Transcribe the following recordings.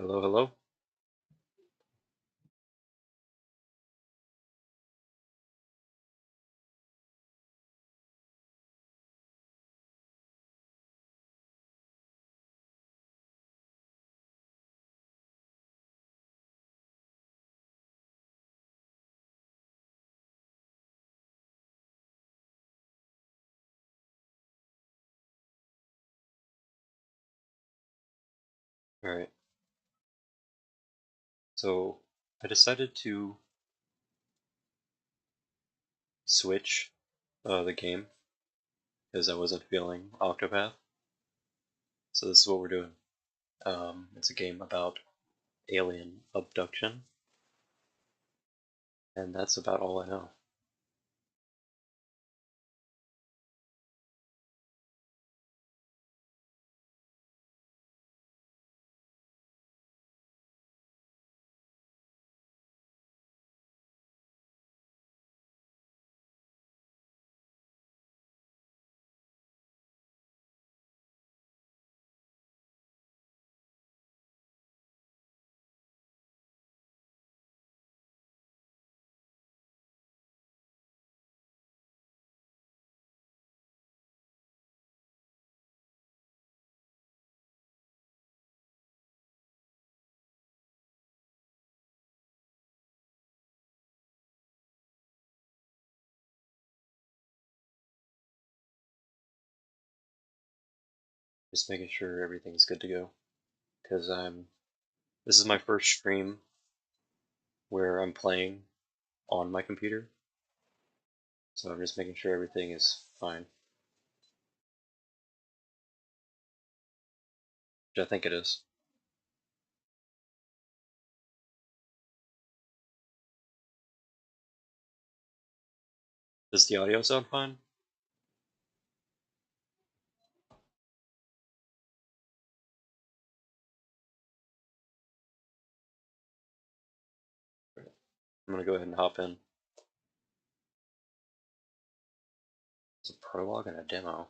Hello, hello. All right. So I decided to switch the game because I wasn't feeling Octopath. So this is what we're doing. It's a game about alien abduction, and that's about all I know. Just making sure everything's good to go because this is my first stream where I'm playing on my computer. So I'm just making sure everything is fine, which I think it is. Does the audio sound fine? I'm gonna go ahead and hop in. It's a prologue and a demo.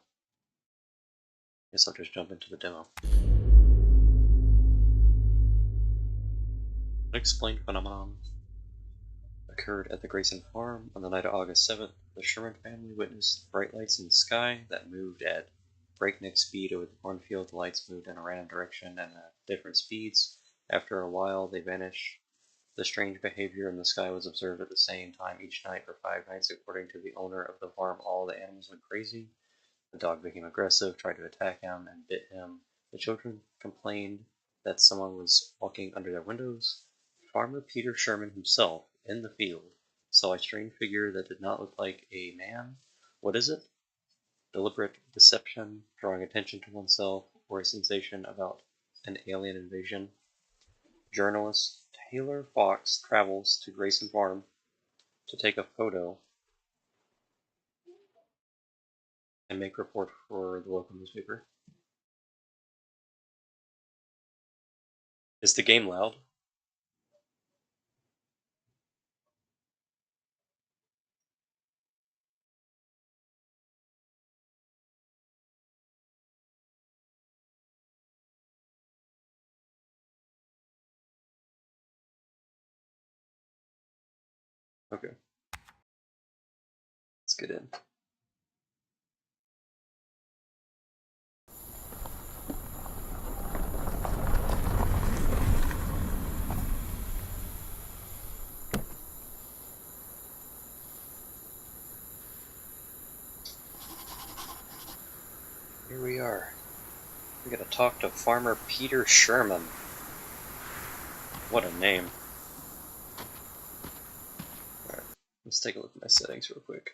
Guess I'll just jump into the demo. Unexplained phenomenon occurred at the Grayson farm on the night of August 7th. The Sherman family witnessed bright lights in the sky that moved at breakneck speed over the cornfield. The lights moved in a random direction and at different speeds. After a while, they vanished. The strange behavior in the sky was observed at the same time each night for 5 nights. According to the owner of the farm, all the animals went crazy. The dog became aggressive, tried to attack him, and bit him. The children complained that someone was walking under their windows. Farmer Peter Sherman himself, in the field, saw a strange figure that did not look like a man. What is it? Deliberate deception, drawing attention to oneself, or a sensation about an alien invasion? Journalist Taylor Fox travels to Grayson Farm to take a photo and make report for the local newspaper. Is the game loud? Okay, let's get in. Here we are. We're gonna talk to Farmer Peter Sherman. What a name. Alright, let's take a look at my settings real quick.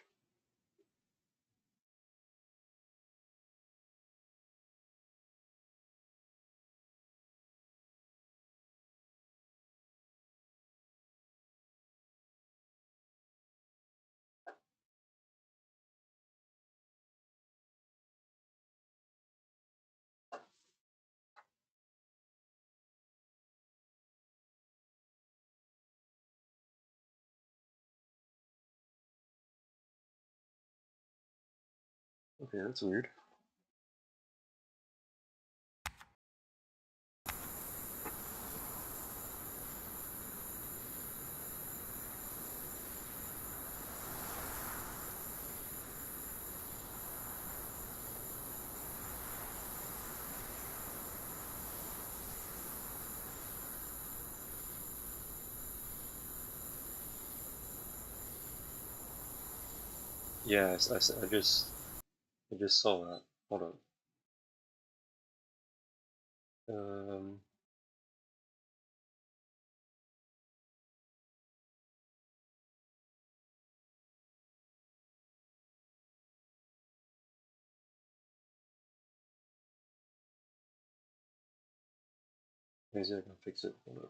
Okay, that's weird. Yeah, I just saw that. Hold on. Maybe I can fix it. Hold on.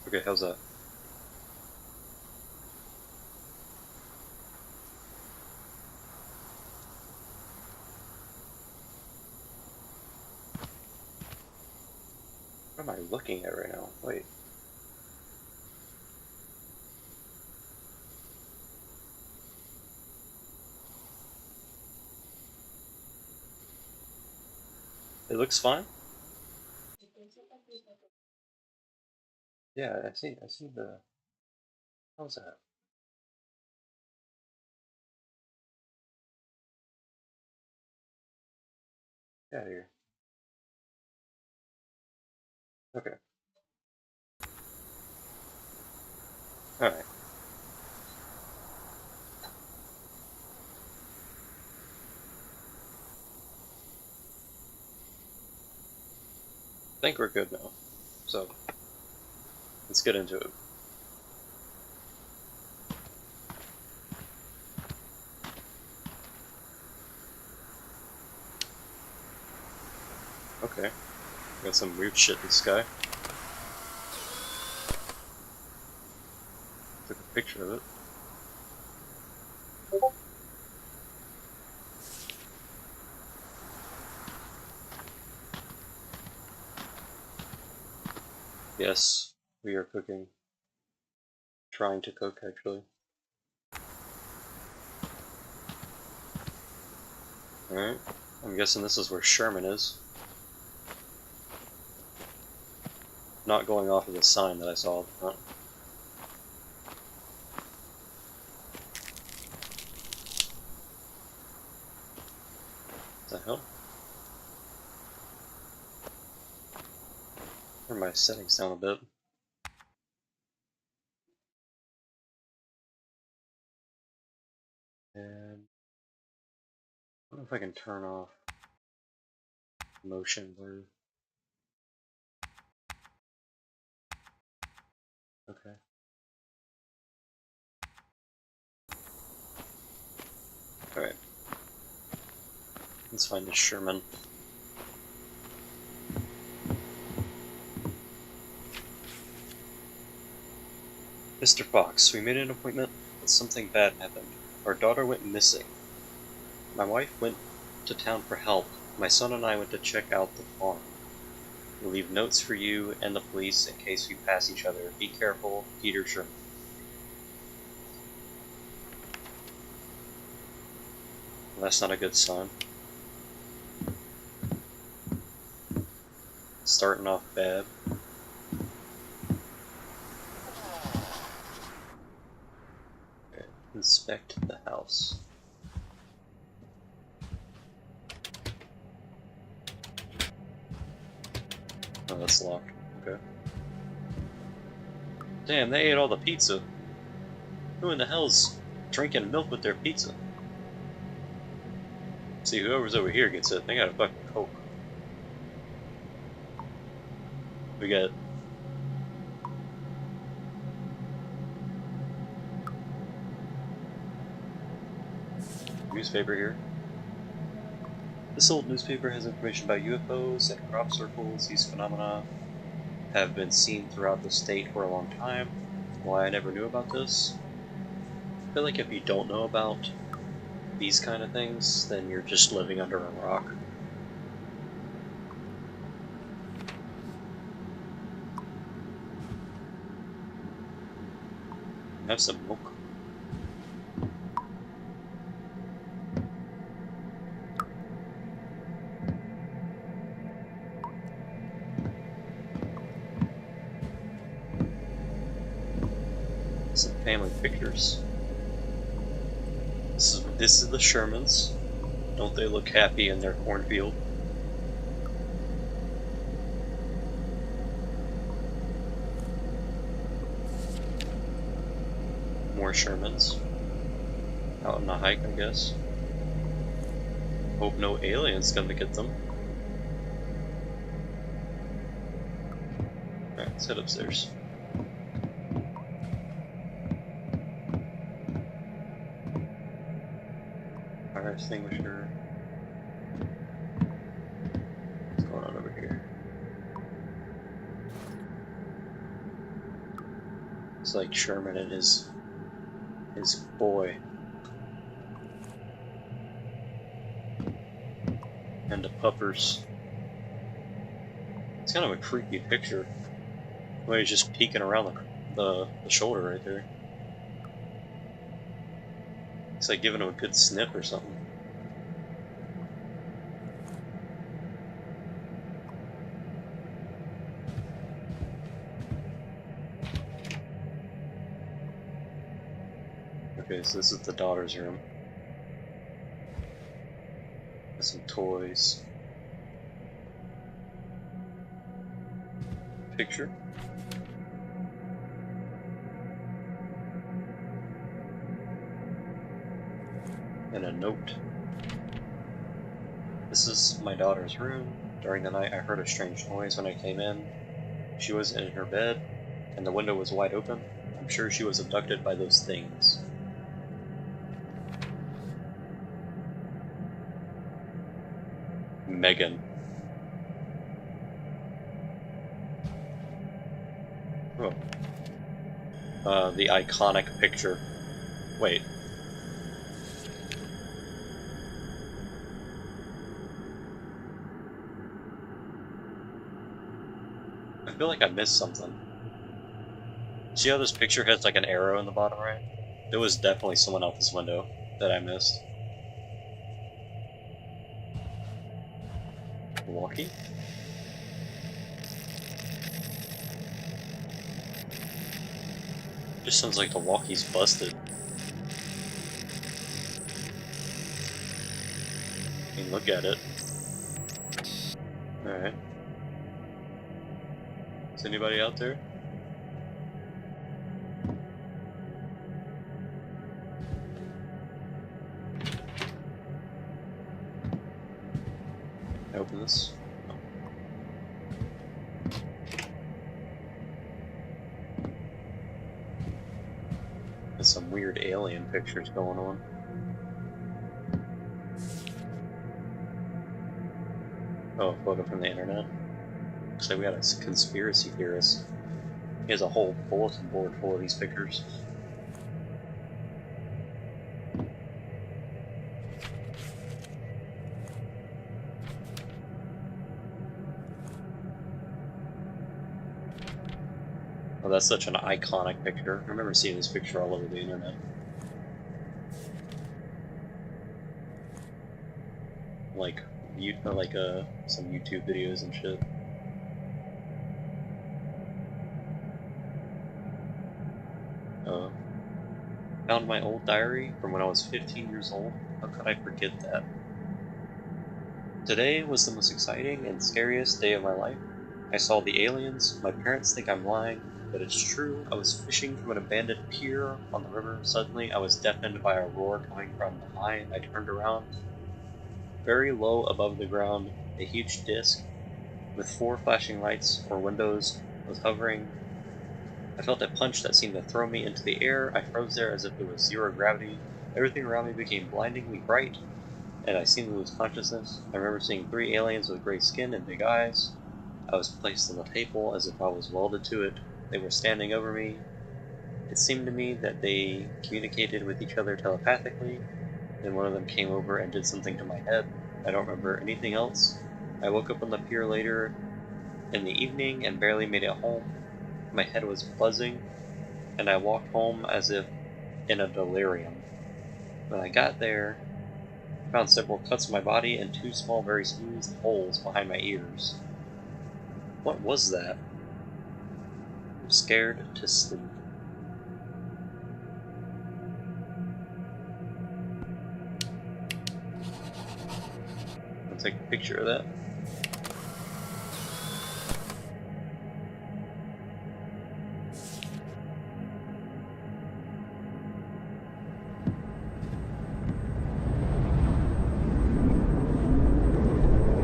Okay, how's that? What am I looking at right now? Wait. It looks fine? Yeah, I see the... How's that? Get out of here. Okay. Alright. I think we're good now. So, let's get into it. Okay. Got some weird shit in the sky. Took a picture of it. Yes, we are cooking. Trying to cook, actually. Alright. I'm guessing this is where Sherman is. Not going off of the sign that I saw up front. What the hell? Turn my settings down a bit. And I don't know if I can turn off motion blur. Okay. Alright. Let's find the Sherman. Mr. Fox, we made an appointment, but something bad happened. Our daughter went missing. My wife went to town for help. My son and I went to check out the farm. We'll leave notes for you and the police in case we pass each other. Be careful, Peter Sherman. Well, that's not a good sign. Starting off bad. Okay, inspect the house. Oh, that's locked. Okay. Damn, they ate all the pizza. Who in the hell's drinking milk with their pizza? See, whoever's over here gets it. They got a fucking Coke. We got newspaper here. This old newspaper has information about UFOs and crop circles. These phenomena have been seen throughout the state for a long time. Why I never knew about this? I feel like if you don't know about these kind of things, then you're just living under a rock. Have some milk. Some family pictures. This is the Shermans. Don't they look happy in their cornfield? More Shermans. Out on a hike, I guess. Hope no aliens come to get them. Alright, let's head upstairs. Fire extinguisher. What's going on over here? It's like Sherman and his boy. And the puppers. It's kind of a creepy picture. Somebody's just peeking around the shoulder right there. It's like giving him a good sniff or something. Okay, so this is the daughter's room. Got some toys. Picture. And a note. This is my daughter's room. During the night I heard a strange noise when I came in. She was in her bed, and the window was wide open. I'm sure she was abducted by those things. Megan. Oh. The iconic picture. Wait. I feel like I missed something. See how this picture has like an arrow in the bottom right? There was definitely someone out this window that I missed. Walkie? Just sounds like the walkie's busted. I mean, look at it. Alright. Is anybody out there? Can I open this? No. There's some weird alien pictures going on. Oh, a photo from the internet. Looks like we got a conspiracy theorist. He has a whole bulletin board full of these pictures. Oh, that's such an iconic picture. I remember seeing this picture all over the internet. Like, some YouTube videos and shit. Found my old diary from when I was 15 years old. How could I forget that? Today was the most exciting and scariest day of my life. I saw the aliens. My parents think I'm lying, but it's true. I was fishing from an abandoned pier on the river. Suddenly, I was deafened by a roar coming from behind. I turned around. Very low above the ground, a huge disc with 4 flashing lights or windows was hovering. I felt a punch that seemed to throw me into the air. I froze there as if there was zero gravity. Everything around me became blindingly bright, and I seemed to lose consciousness. I remember seeing 3 aliens with gray skin and big eyes. I was placed on the table as if I was welded to it. They were standing over me. It seemed to me that they communicated with each other telepathically. Then one of them came over and did something to my head. I don't remember anything else. I woke up on the pier later in the evening and barely made it home. My head was buzzing, and I walked home as if in a delirium. When I got there, I found several cuts on my body and 2 small, very smooth holes behind my ears. What was that? I'm scared to sleep. I'll take a picture of that.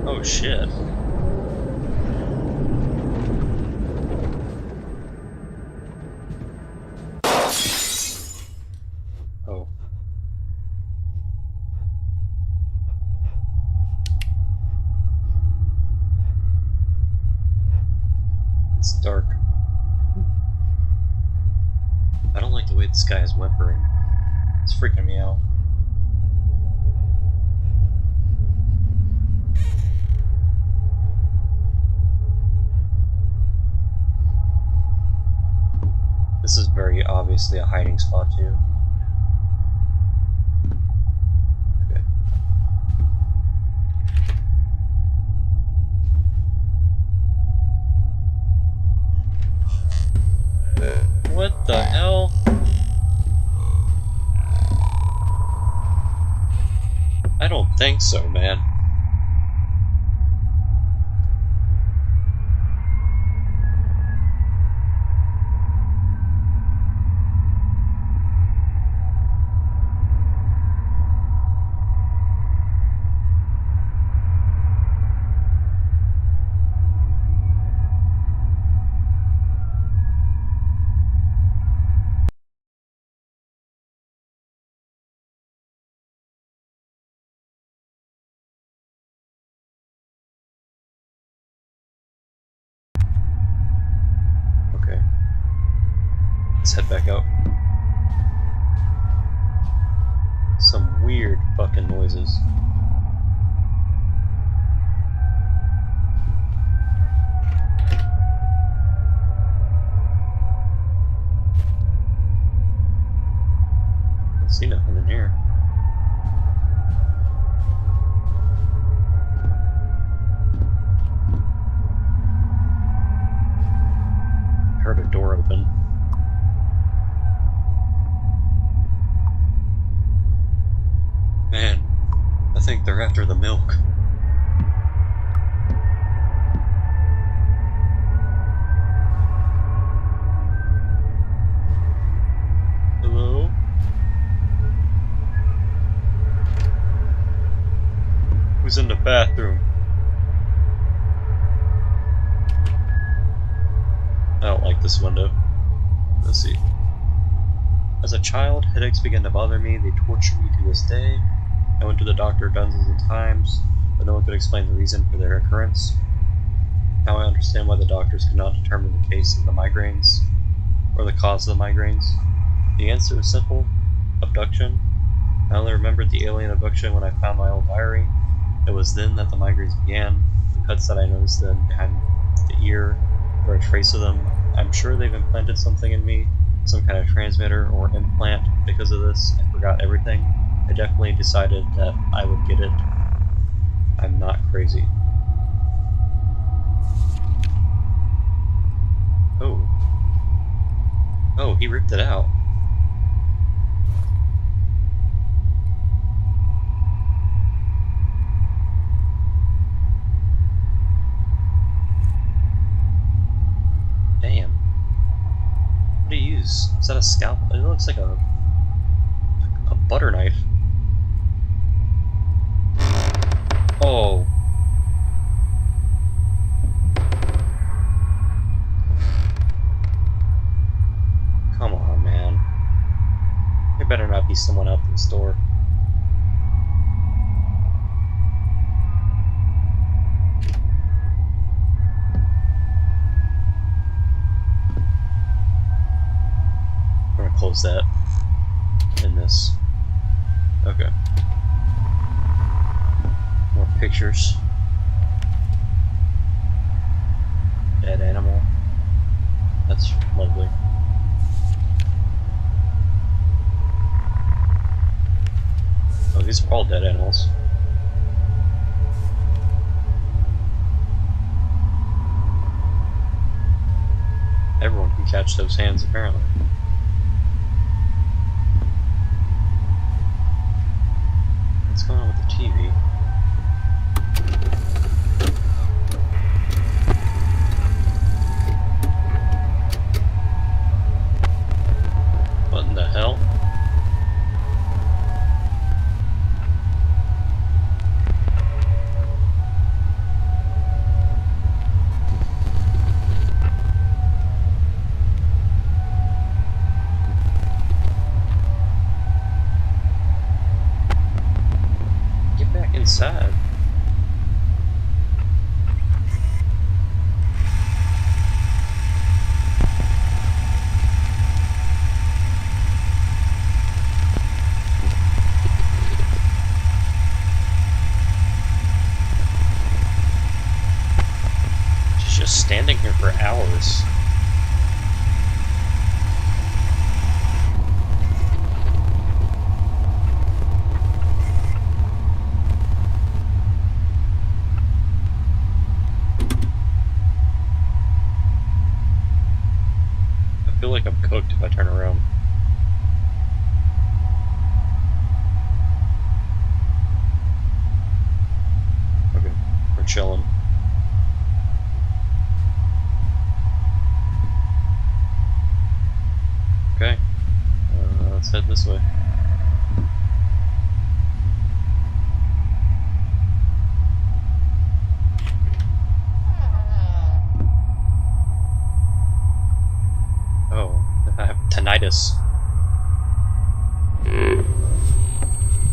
Oh shit. Oh. It's dark. I don't like the way the sky is whimpering. It's freaking me out. This is very obviously a hiding spot too. Okay. What the hell? I don't think so, man. Okay. Let's head back out. Some weird fucking noises. I don't see nothing in here. Heard a door open. Man, I think they're after the milk. out this window. Let's see. As a child, headaches began to bother me. They torture me to this day. I went to the doctor dozens of times, but no one could explain the reason for their occurrence. Now I understand why the doctors could not determine the case of the migraines, or the cause of the migraines. The answer is simple: abduction. I only remembered the alien abduction when I found my old diary. It was then that the migraines began. The cuts that I noticed then behind the ear were a trace of them. I'm sure they've implanted something in me, some kind of transmitter or implant. Because of this, I forgot everything. I definitely decided that I would get it. I'm not crazy. Oh. Oh, he ripped it out. Damn. What do you use? Is that a scalpel? It looks like a butter knife. Oh. Come on, man. There better not be someone out this door. I'm gonna close that in this. Okay. More pictures. Dead animal. That's lovely. Oh, these are all dead animals. Everyone can catch those hands, apparently. What's going on with the TV? What in the hell? Inside. She's just standing here for hours. I feel like I'm cooked if I turn around. Okay, we're chilling. Okay, let's head this way. Oh, I have tinnitus.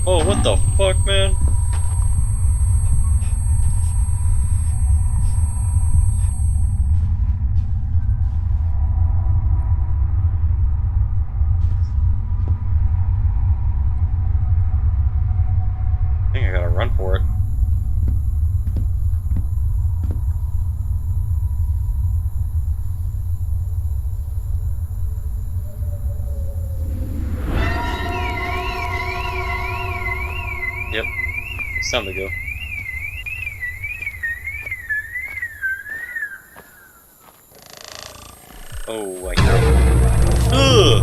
Oh, what the fuck, man? I think I gotta run for it. Yep, it's time to go. Oh, I can't. Ugh!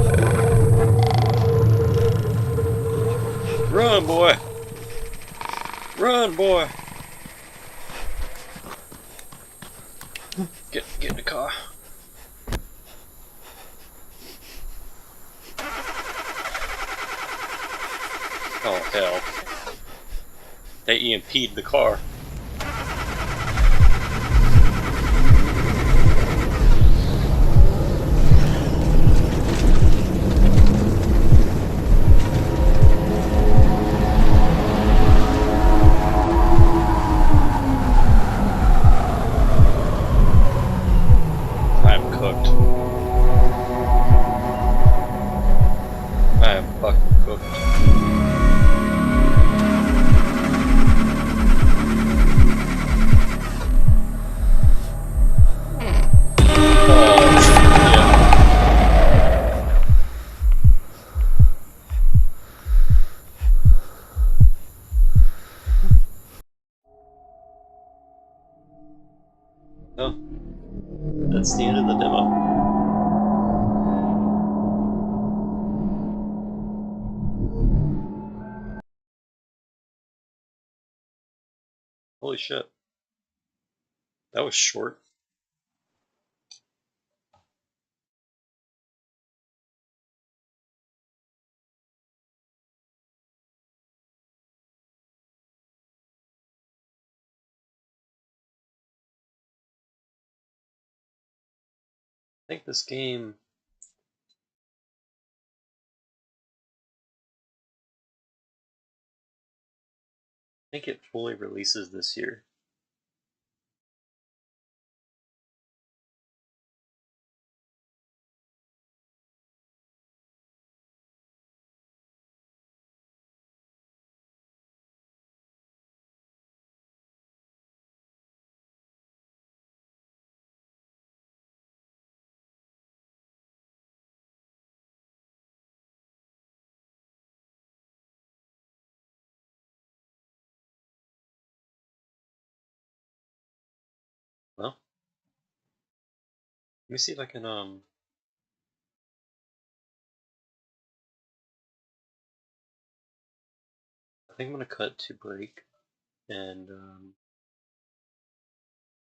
Run, boy! Run, boy! Get in the car. Oh, hell. They EMP'd the car. Oh, that's the end of the demo. Holy shit. That was short. I think this game... I think it fully releases this year. Well, let me see if I can, I think I'm gonna cut to break and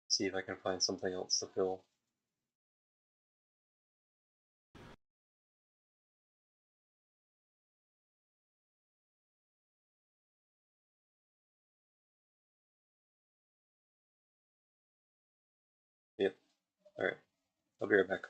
see if I can find something else to fill. Yep. Alright. I'll be right back.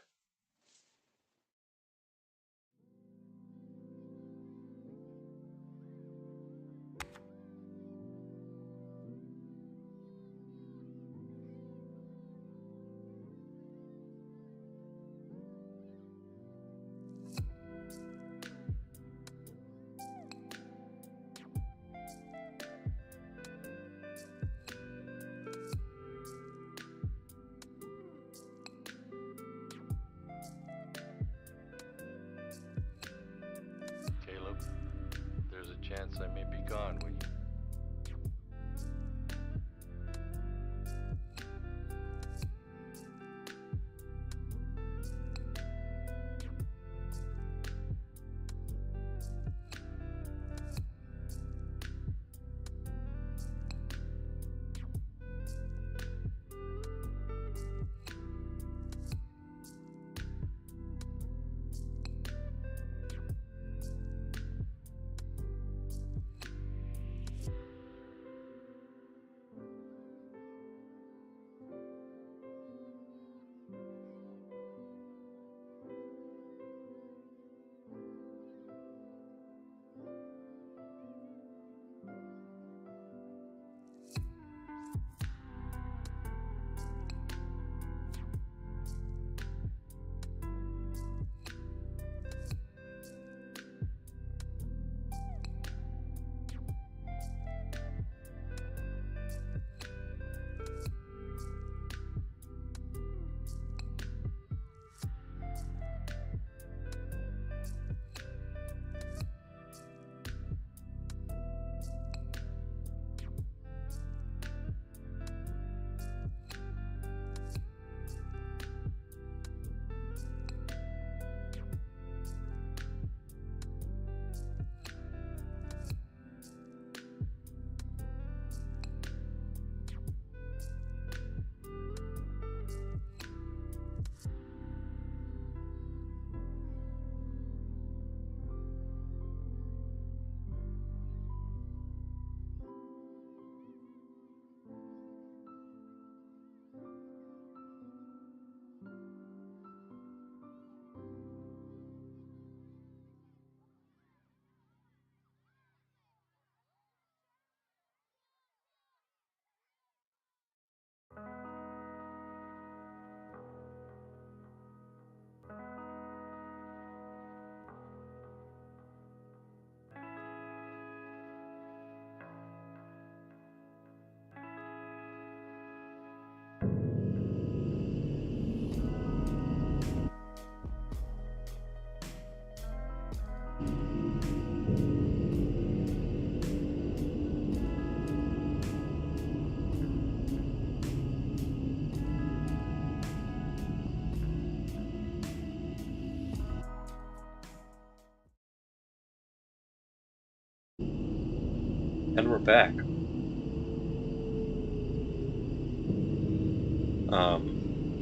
And we're back.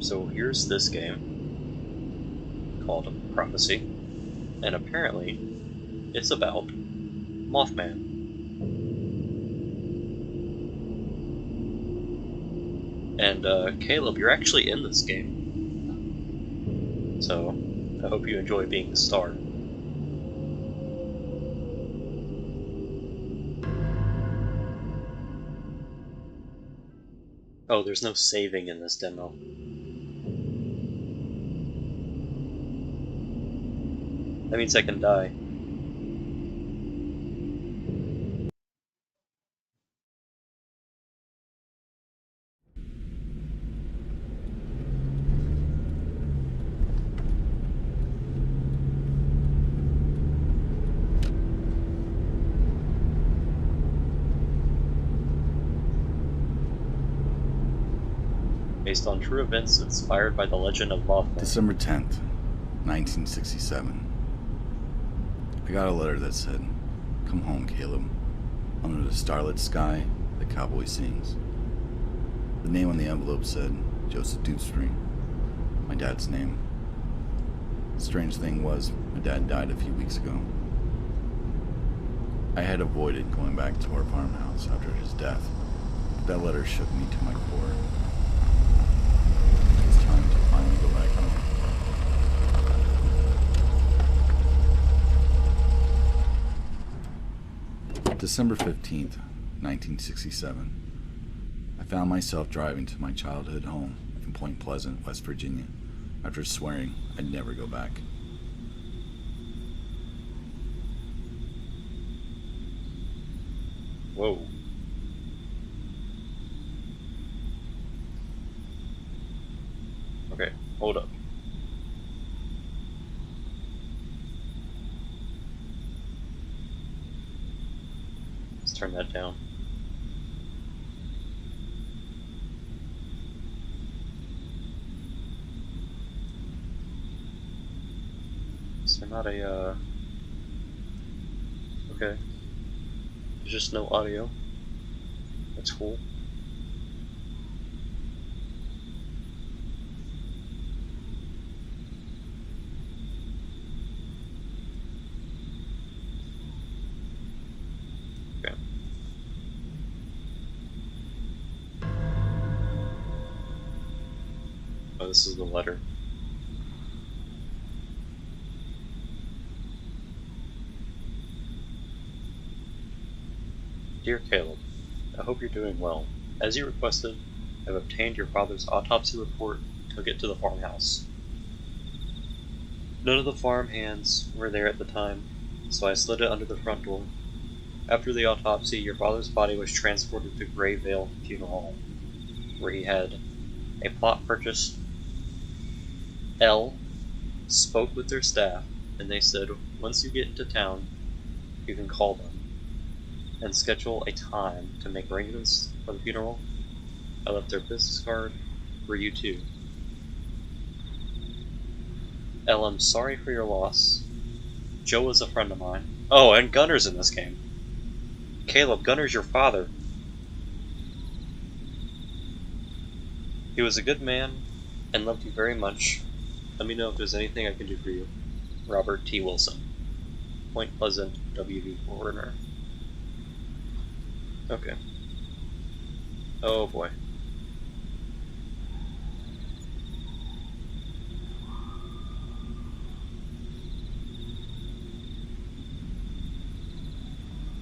So here's this game called Prophecy, and apparently it's about Mothman. And Caleb, you're actually in this game, so I hope you enjoy being the star. Oh, there's no saving in this demo. That means I can die. Based on true events inspired by the legend of Mothman. December 10th, 1967. I got a letter that said, "Come home, Caleb. Under the starlit sky, the cowboy sings." The name on the envelope said Joseph Dupstring, my dad's name. The strange thing was, my dad died a few weeks ago. I had avoided going back to our farmhouse after his death, but that letter shook me to my core. It's time to finally go back home. December 15th, 1967. I found myself driving to my childhood home in Point Pleasant, West Virginia, after swearing I'd never go back. Whoa. Okay, hold up. Let's turn that down. Is there not a, okay. There's just no audio. That's cool. Okay. Oh, this is the letter. Dear Caleb, I hope you're doing well. As you requested, I've obtained your father's autopsy report and took it to the farmhouse. None of the farm hands were there at the time, so I slid it under the front door. After the autopsy, your father's body was transported to Grayvale Funeral Home, where he had a plot purchased. L spoke with their staff, and they said once you get into town, you can call them and schedule a time to make arrangements for the funeral. I left their business card for you too. L, I'm sorry for your loss. Joe is a friend of mine. Oh, and Gunner's in this game. Caleb, Gunner's your father. He was a good man and loved you very much. Let me know if there's anything I can do for you. Robert T. Wilson. Point Pleasant, WV Forerunner. Okay. Oh boy.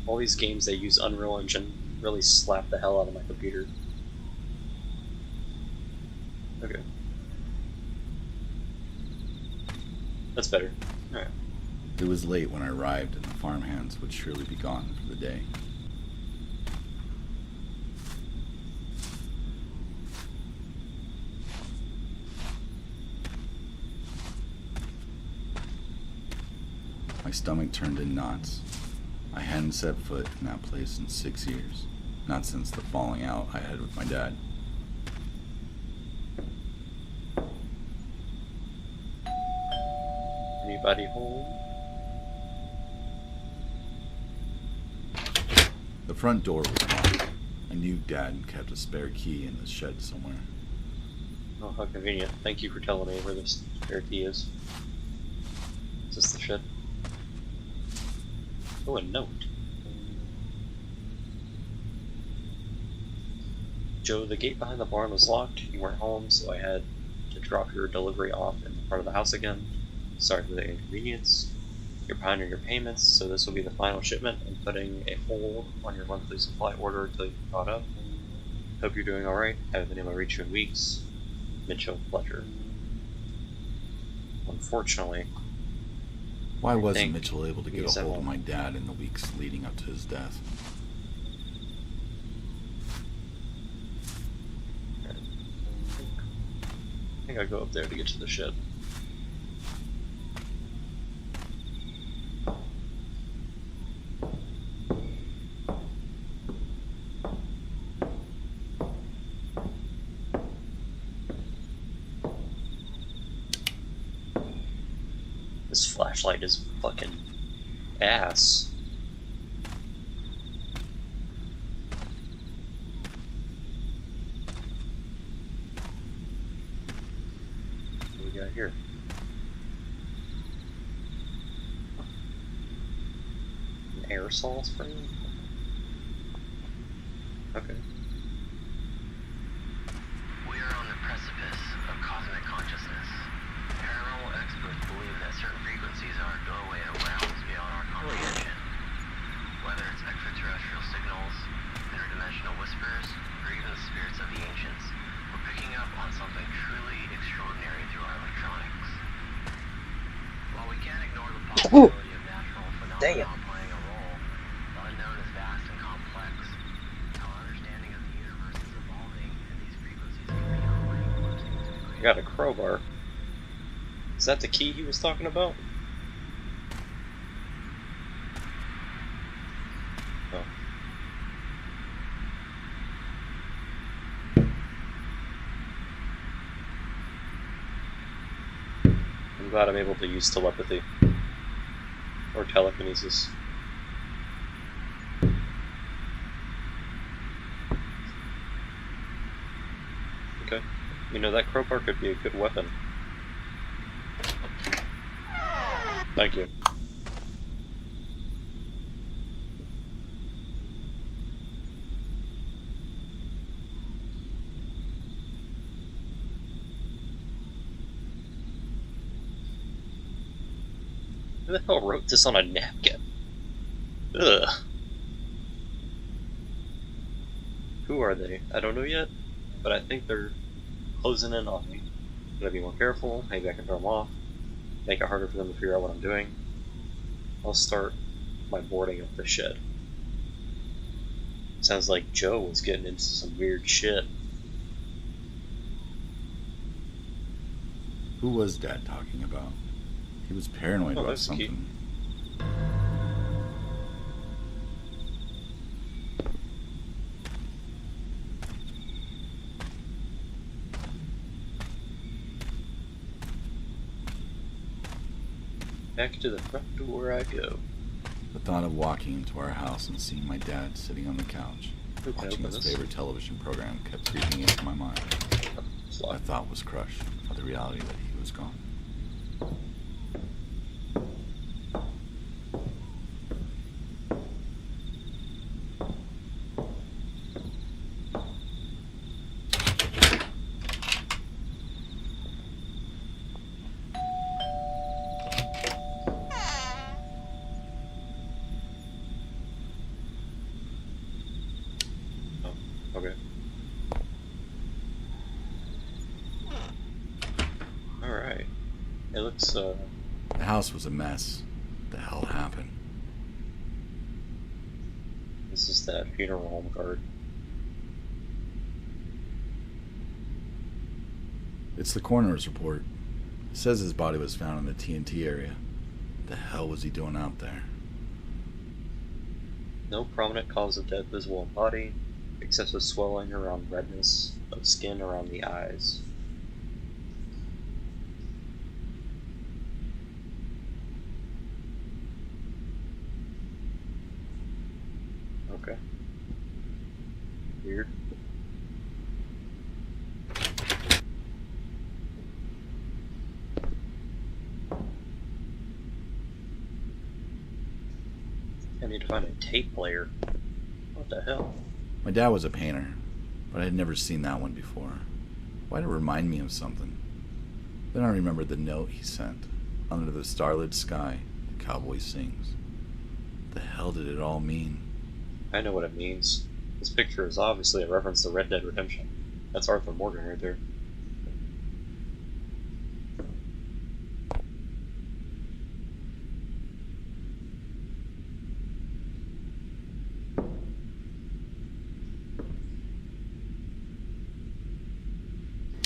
All these games that use Unreal Engine really slap the hell out of my computer. Okay. That's better. Alright. It was late when I arrived, and the farmhands would surely be gone for the day. My stomach turned in knots. I hadn't set foot in that place in 6 years, not since the falling out I had with my dad. Anybody home? The front door was locked. I knew Dad kept a spare key in the shed somewhere. Oh, how convenient. Thank you for telling me where this spare key is. Is this the shed? Oh, a note. Joe, the gate behind the barn was locked. You weren't home, so I had to drop your delivery off in the front of the house again. Sorry for the inconvenience. You're behind on your payments, so this will be the final shipment. I'm putting a hold on your monthly supply order until you're caught up. Hope you're doing alright. Haven't been able to reach you in weeks. Mitchell Fletcher. Unfortunately, Why wasn't Mitchell able to get he's a at hold of home. my dad in the weeks leading up to his death? I think I'll go up there to get to the shed. This flashlight is fucking ass. What do we got here? An aerosol spray? Okay. We are on the precipice of cosmic consciousness. Paranormal experts believe that certain frequencies are a doorway to realms beyond our comprehension. Whether it's extraterrestrial signals, interdimensional whispers, or even the spirits of the ancients, we're picking up on something truly extraordinary through our electronics. While we can't ignore the possibility of natural phenomena playing a role, the unknown is vast and complex. Our understanding of the universe is evolving, and these frequencies can be already glimpsed into the I got a crowbar. Is that the key he was talking about? Oh. I'm glad I'm able to use telepathy. Or telekinesis. Okay. You know, that crowbar could be a good weapon. Thank you. Who the hell wrote this on a napkin? Ugh. Who are they? I don't know yet, but I think they're closing in on me. Gotta be more careful. Maybe I can throw them off. Make it harder for them to figure out what I'm doing. I'll start by boarding up the shed. Sounds like Joe was getting into some weird shit. Who was Dad talking about? He was paranoid about that's the key. something. Back to the front door I go. The thought of walking into our house and seeing my dad sitting on the couch, Who can watching open his this? favorite television program, kept creeping into my mind. It's My locked. thought was crushed by the reality that he was gone. Okay. Alright. It looks, The house was a mess. What the hell happened? this is that funeral home guard. It's the coroner's report. It says his body was found in the TNT area. What the hell was he doing out there? No prominent cause of death visible in body, excessive swelling around redness of skin around the eyes. Okay. need to find a tape player. What the hell? My dad was a painter, but I had never seen that one before. Why'd it remind me of something? Then I remembered the note he sent. Under the starlit sky, the cowboy sings. What the hell did it all mean? I know what it means. This picture is obviously a reference to Red Dead Redemption. That's Arthur Morgan right there.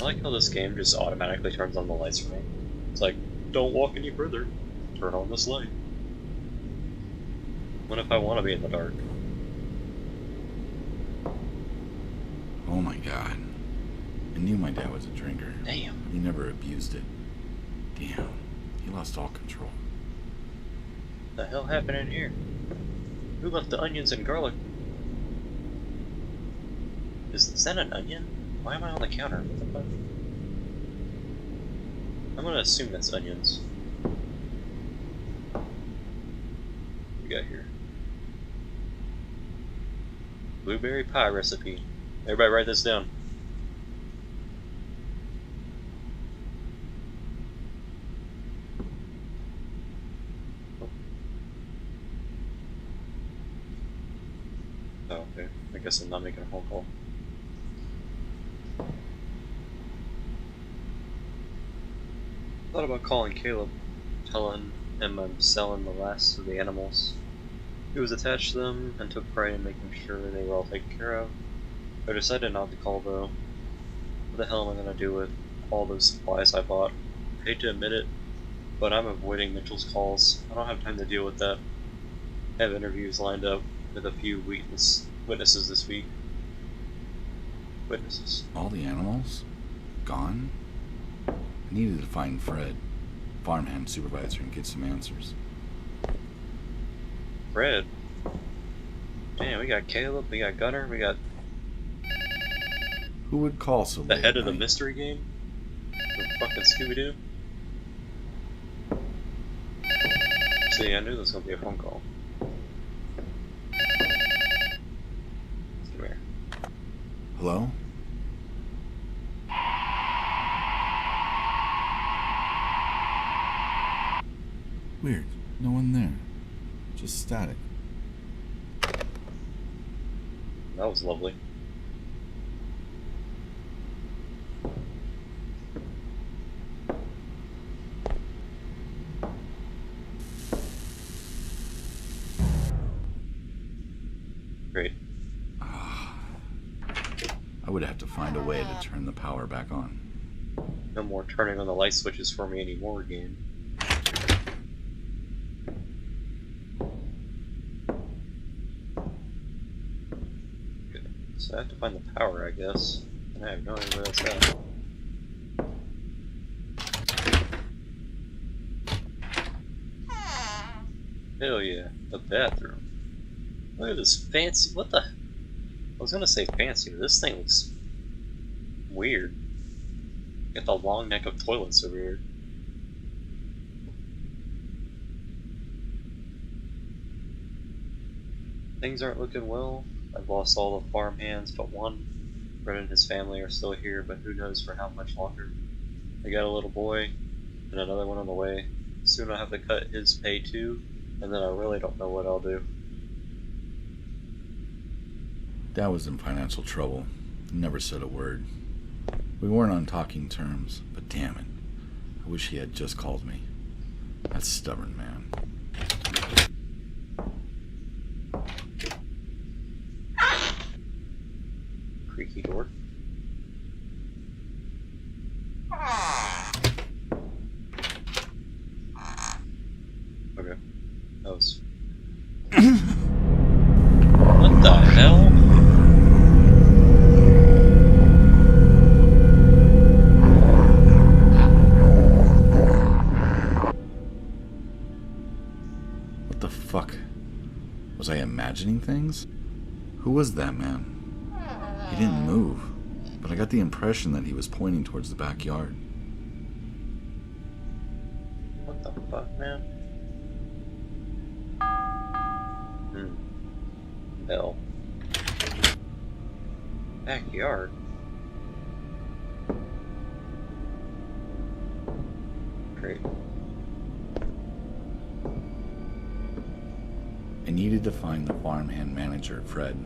I like how this game just automatically turns on the lights for me. It's like, don't walk any further. Turn on this light. What if I want to be in the dark? Oh my god. I knew my dad was a drinker. Damn. He never abused it. Damn. He lost all control. What the hell happened in here? Who left the onions and garlic? Is that an onion? Why am I on the counter? What the fuck? I'm gonna assume that's onions. What we got here? Blueberry pie recipe. Everybody write this down. Oh, okay. I guess I'm not making a phone call. Thought about calling Caleb, telling him I'm selling the last of the animals. He was attached to them and took pride in making sure they were all taken care of. I decided not to call though. What the hell am I gonna do with all those supplies I bought? I hate to admit it, but I'm avoiding Mitchell's calls. I don't have time to deal with that. I have interviews lined up with a few witnesses this week. Witnesses. All the animals? Gone? I needed to find Fred, farmhand supervisor, and get some answers. Fred? Damn, we got Caleb, we got Gunner, we got Who would call so the late head at of the night? mystery game? The fucking Scooby-Doo? See, I knew this was gonna be a phone call. Come here. Hello? Weird. No one there. Just static. That was lovely. Great. I would have to find a way to turn the power back on. No more turning on the light switches for me anymore, game. Okay, so I have to find the power, I guess. And I have no idea where that's at. Hell yeah, the bathroom. Look at this fancy. What the? I was gonna say fancy, but this thing looks weird. Got the long neck of toilets over here. Things aren't looking well. I've lost all the farm hands but one. Fred and his family are still here, but who knows for how much longer. I got a little boy and another one on the way. Soon I'll have to cut his pay too, and then I really don't know what I'll do. Dad was in financial trouble. He never said a word. We weren't on talking terms, but damn it. I wish he had just called me. That stubborn man. Creaky door. Okay. That was... What the hell? What the fuck? Was I imagining things? Who was that man? He didn't move, but I got the impression that he was pointing towards the backyard. What the fuck, man? Bell. Backyard. Great. I needed to find the farmhand manager, Fred.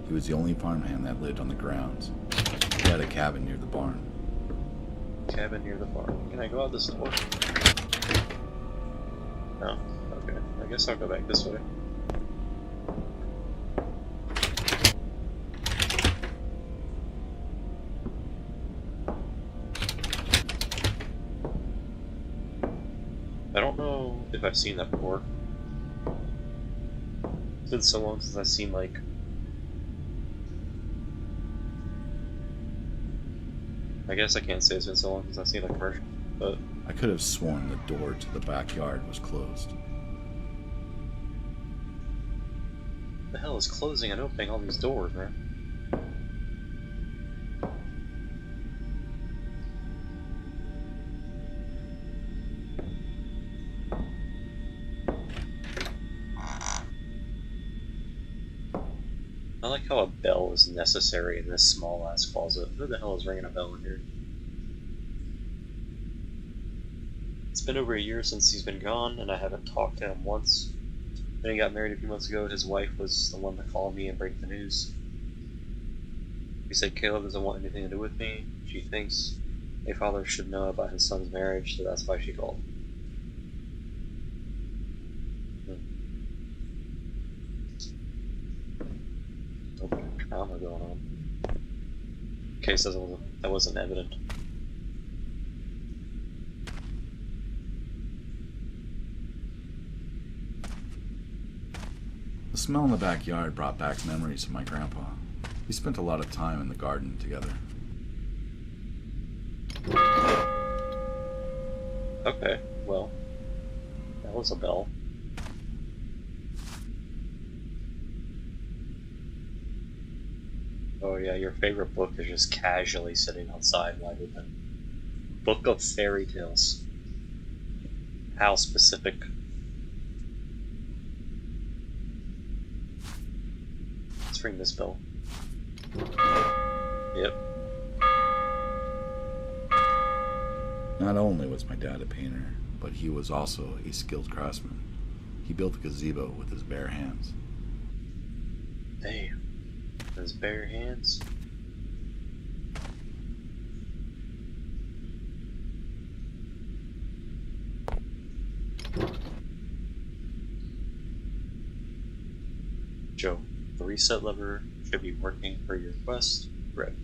He was the only farmhand that lived on the grounds. He had a cabin near the barn. Cabin near the farm. Can I go out this door? No? Okay. I guess I'll go back this way. I don't know if I've seen that before. It's been so long since I've seen, like, I guess I can't say it's been so long since I've seen a commercial, but I could have sworn the door to the backyard was closed. the hell is closing and opening all these doors, man? I like how a bell is necessary in this small ass closet. Who the hell is ringing a bell in here? It's been over a year since he's been gone, and I haven't talked to him once. When he got married a few months ago, his wife was the one to call me and break the news. He said Caleb doesn't want anything to do with me. She thinks a father should know about his son's marriage, so that's why she called. Drama going on. In case that wasn't evident. The smell in the backyard brought back memories of my grandpa. We spent a lot of time in the garden together. Okay, well, that was a bell. Oh yeah, your favorite book is just casually sitting outside wide open. Book of Fairy Tales. How specific. Let's ring this bell. Yep. Not only was my dad a painter, but he was also a skilled craftsman. He built a gazebo with his bare hands. Damn. His bare hands. Joe, the reset lever should be working for your quest. Red.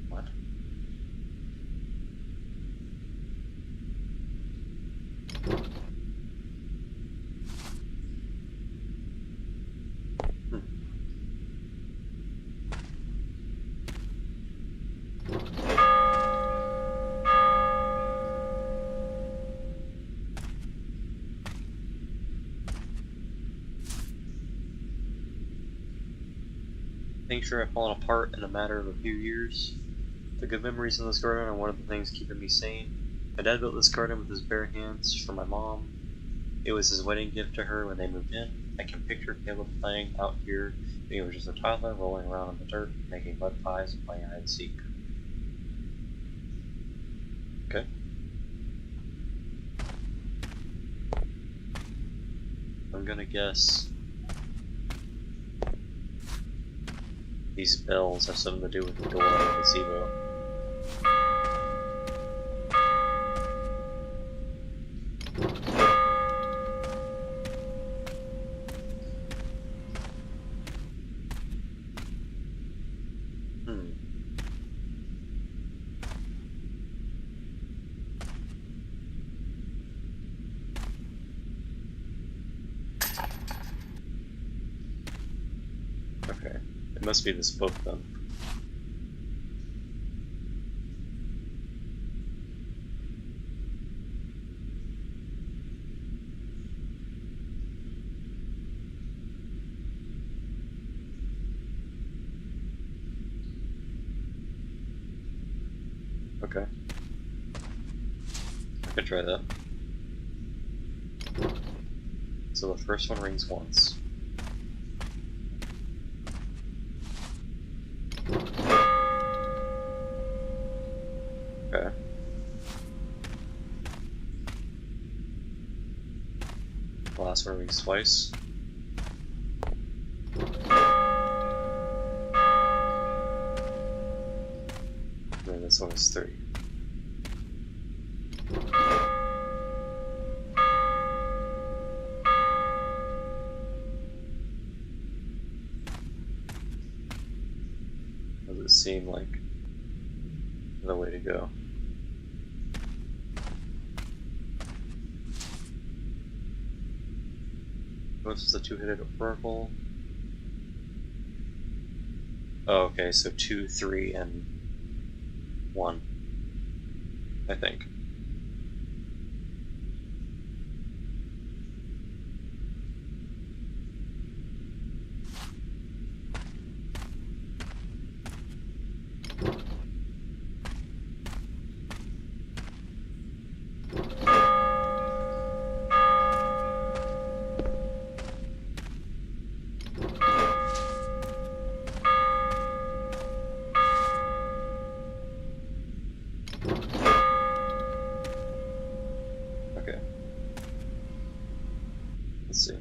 What? Things sure have fallen apart in a matter of a few years. The good memories in this garden are one of the things keeping me sane. My dad built this garden with his bare hands for my mom. It was his wedding gift to her when they moved in. I can picture Caleb playing out here when he was just a toddler, rolling around in the dirt, making mud pies and playing hide and seek. Okay. I'm gonna guess these bells have something to do with the door and the gazebo. Okay. It must be this book then. Okay. Could try that. So the first one rings once. Okay. The last one rings twice. And then this one is 3. Does it seem like the way to go? This is a 2-headed oracle. Oh, okay, so 2, 3, and 1. I think. Okay. Let's see.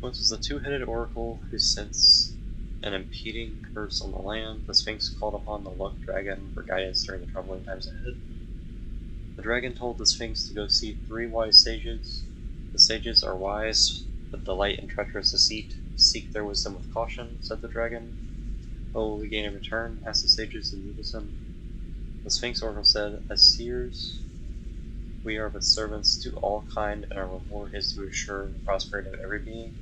Once was a 2-headed oracle who sensed an impeding curse on the land. The Sphinx called upon the luck dragon for guidance during the troubling times ahead. The dragon told the Sphinx to go see 3 wise sages. The sages are wise, but delight in treacherous deceit. Seek their wisdom with caution, said the dragon. What will we gain in return? Asked the sages in unison. The Sphinx oracle said, as seers, we are but servants to all kind, and our reward is to assure the prosperity of every being.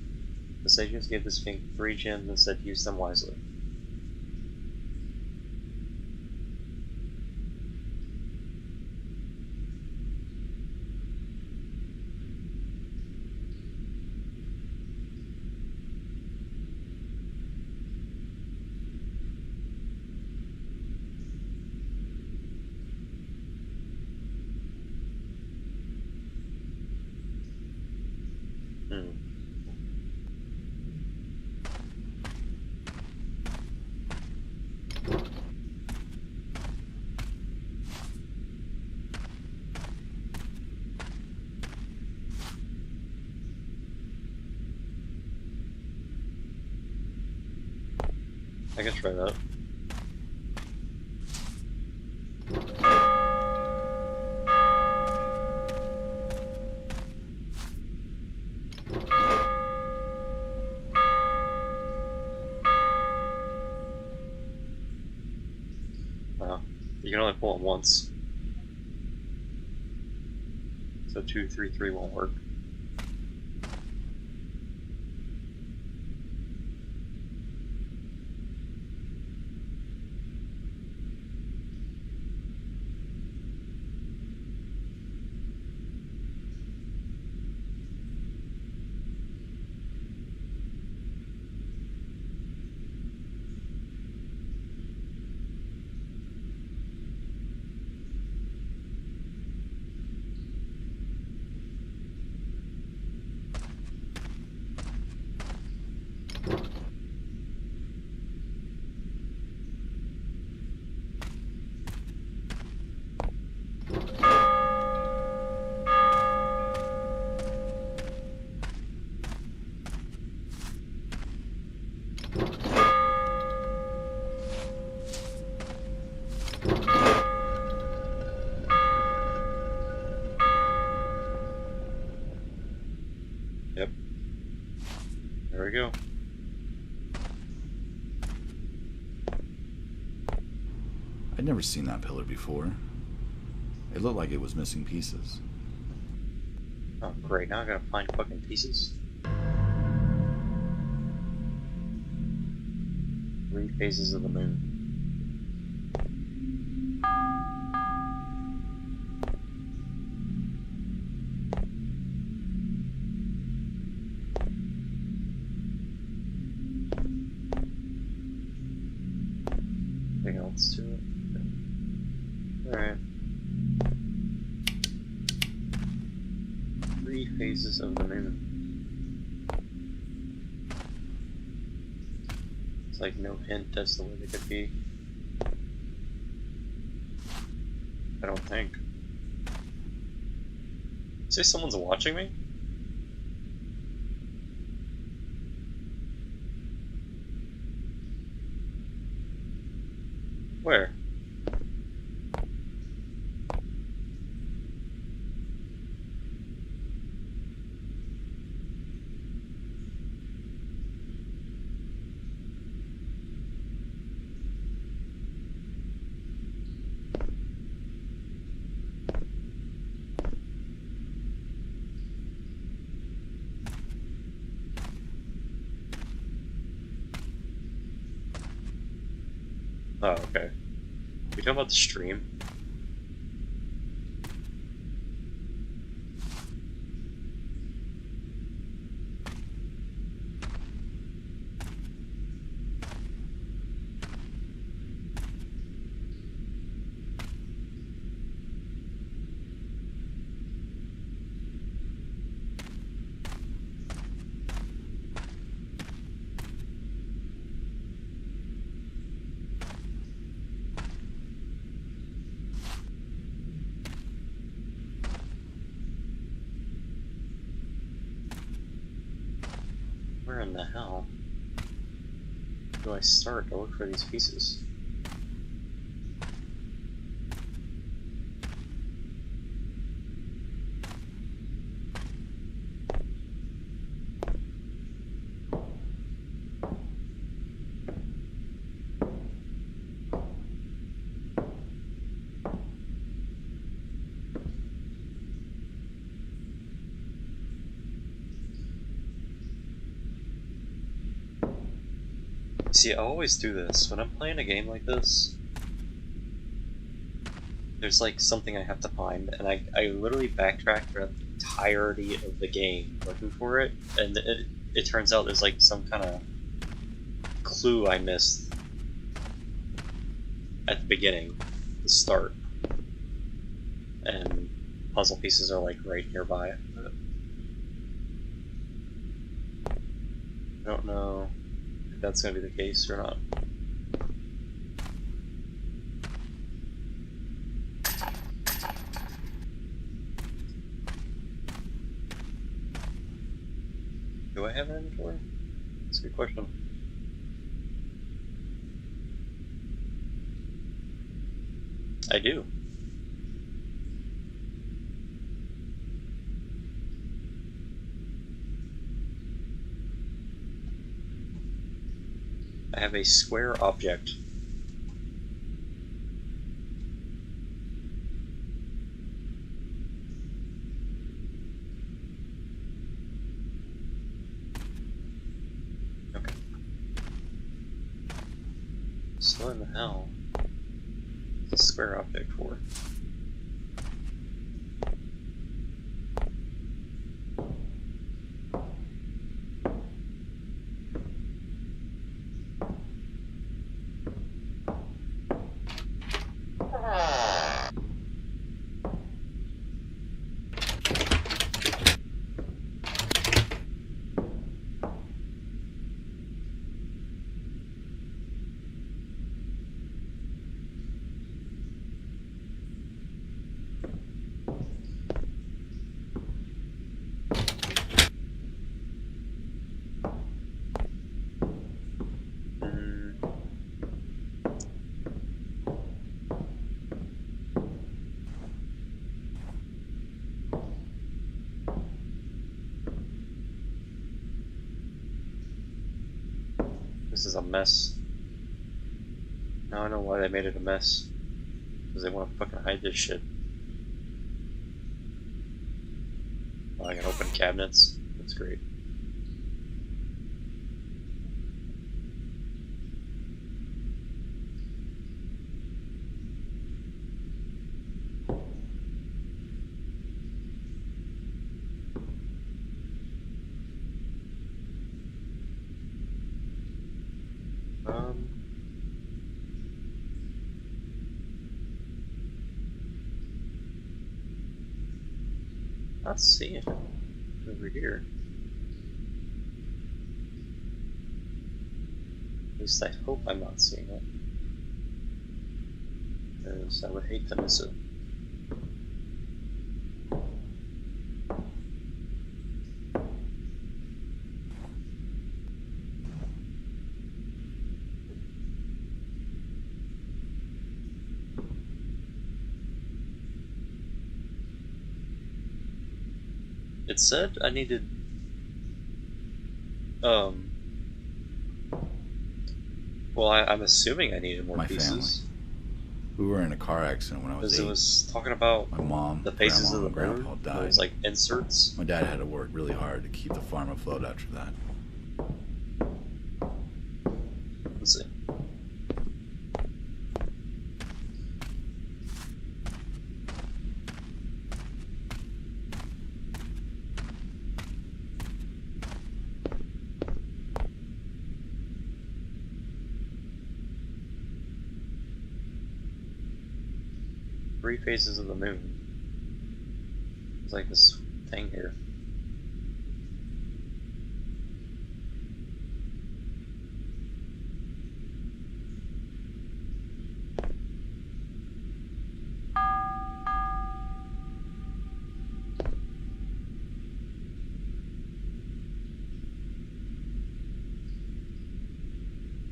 The sages gave the Sphinx 3 gems and said, use them wisely. I can try that. Wow. You can only pull it once. So 2, 3, 3 won't work. Yep. There we go. I'd never seen that pillar before. It looked like it was missing pieces. Oh, great. Now I gotta find fucking pieces. 3 phases of the moon. Anything else to it? Alright. phases of the moon. It's like no hint as to what it could be. I don't think. Say someone's watching me? Where? Oh, okay. We talking about the stream? Where in the hell do I start to look for these pieces? See, I always do this. When I'm playing a game like this, there's like something I have to find, and I literally backtrack throughout the entirety of the game looking for it, and it turns out there's like some kind of clue I missed at the beginning, the start, and puzzle pieces are like right nearby. I don't know if that's going to be the case or not. Do I have an inventory? That's a good question. I do. I have a square object. Okay. So what in the hell is a square object for? This is a mess. Now I know why they made it a mess. Because they want to fucking hide this shit. Oh, I can open cabinets. That's great. Not seeing it. over here. At least I hope I'm not seeing it. Because I would hate to miss it. It said I needed well, I'm assuming I needed more My pieces. We were in a car accident when I was Because 8. it was talking about My mom, the phases grandma, of the and grandpa moon. all It died. was like inserts. My dad had to work really hard to keep the farm afloat after that. Let's see. Three phases of the moon. It's like this thing here.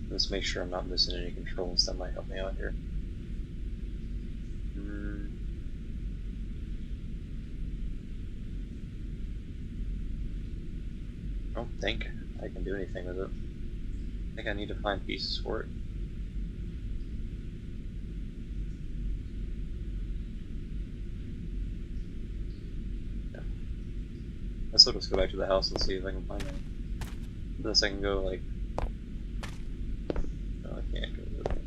Let's make sure I'm not missing any controls that might help me out here. I don't think I can do anything with it. I think I need to find pieces for it. Yeah. Let's just go back to the house and see if I can find any. Unless I can go like... No, I can't go with it. Okay.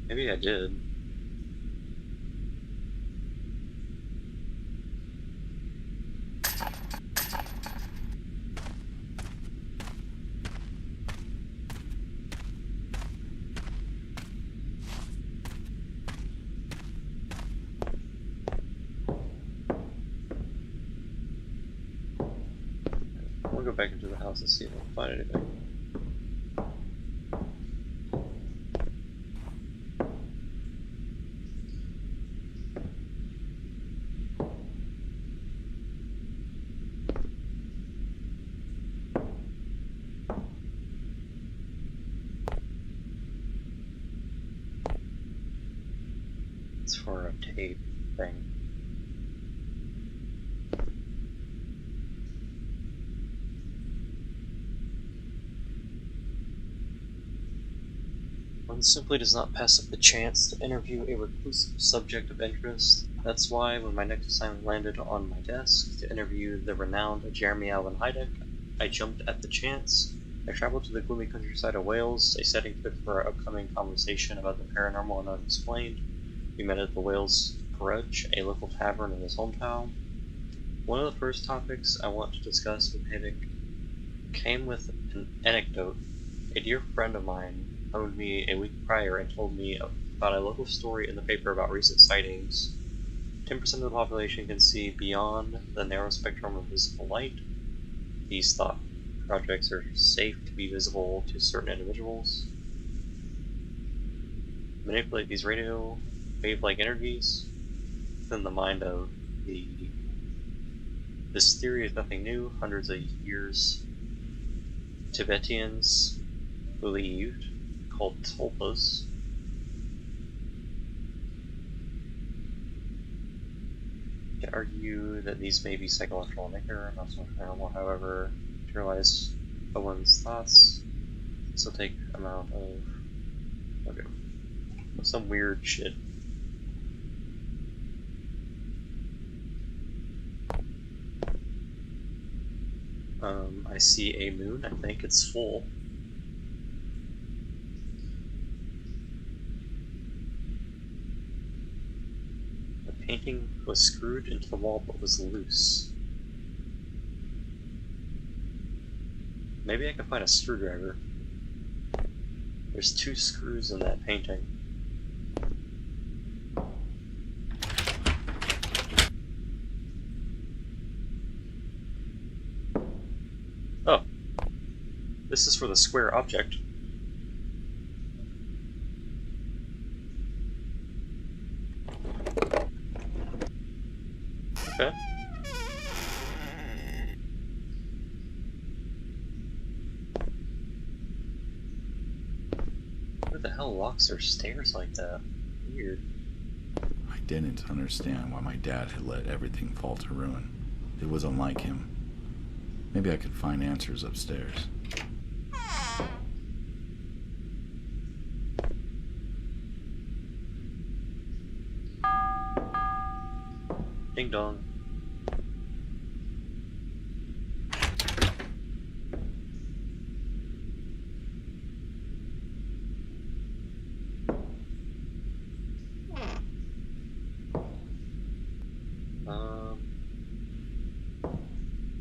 Maybe I did. We'll go back into the house and see if I can find anything. It's for a tape thing. One simply does not pass up the chance to interview a reclusive subject of interest. That's why, when my next assignment landed on my desk to interview the renowned Jeremy Alvin Hynek, I jumped at the chance. I traveled to the gloomy countryside of Wales, a setting fit for our upcoming conversation about the paranormal and unexplained. We met at the Wales Garage, a local tavern in his hometown. One of the first topics I want to discuss with Hynek came with an anecdote. A dear friend of mine phoned me a week prior and told me about a local story in the paper about recent sightings. 10% of the population can see beyond the narrow spectrum of visible light. These thought projects are safe to be visible to certain individuals. Manipulate these radio wave-like energies within the mind of the... This theory is nothing new. Hundreds of years Tibetans believed, called tulpas, can argue that these may be psychological in nature, not so much paranormal. However, materialize someone's thoughts. This will take amount of... okay. Some weird shit. I see a moon. I think it's full. The painting was screwed into the wall but was loose. Maybe I can find a screwdriver. There's 2 screws in that painting. Oh. This is for the square object. Okay. Who the hell locks their stairs like that? Weird. I didn't understand why my dad had let everything fall to ruin. It was unlike him. Maybe I could find answers upstairs. Ding dong.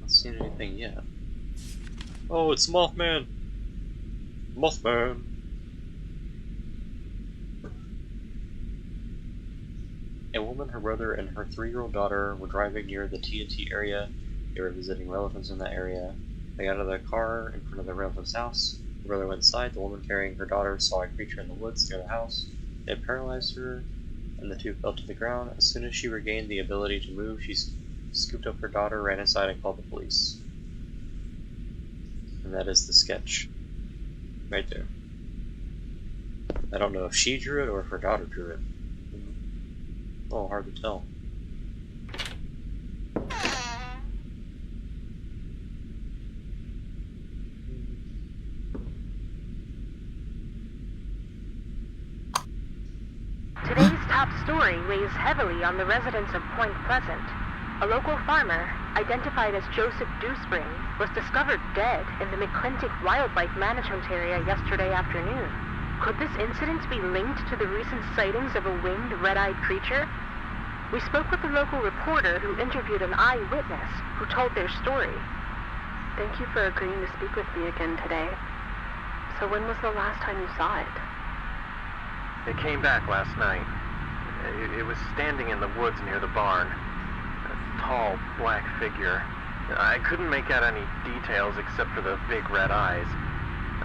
Not seen anything yet. Oh, it's Mothman! Mothman! A woman, her brother, and her 3-year-old daughter were driving near the TNT area. They were visiting relatives in that area. They got out of the car in front of their relative's house. The brother went inside. The woman carrying her daughter saw a creature in the woods near the house. It paralyzed her, and the 2 fell to the ground. As soon as she regained the ability to move, she scooped up her daughter, ran inside, and called the police. And that is the sketch. Right there. I don't know if she drew it or if her daughter drew it. Oh, hard to tell. Today's top story weighs heavily on the residents of Point Pleasant. A local farmer, identified as Joseph Dewspring, was discovered dead in the McClintic Wildlife Management Area yesterday afternoon. Could this incident be linked to the recent sightings of a winged, red-eyed creature? We spoke with a local reporter who interviewed an eyewitness who told their story. Thank you for agreeing to speak with me again today. So when was the last time you saw it? It came back last night. It was standing in the woods near the barn. A tall, black figure. I couldn't make out any details except for the big red eyes.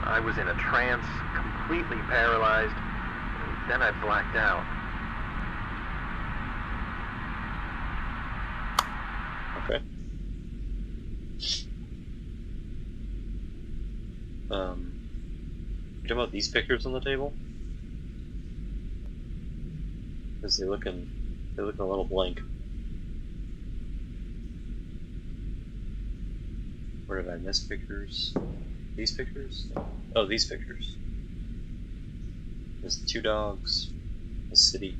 I was in a trance, completely paralyzed. Then I blacked out. Okay. You talking about these pictures on the table? Because they look a little blank. Where did I miss pictures? These pictures? Oh, these pictures. There's 2 dogs, a city.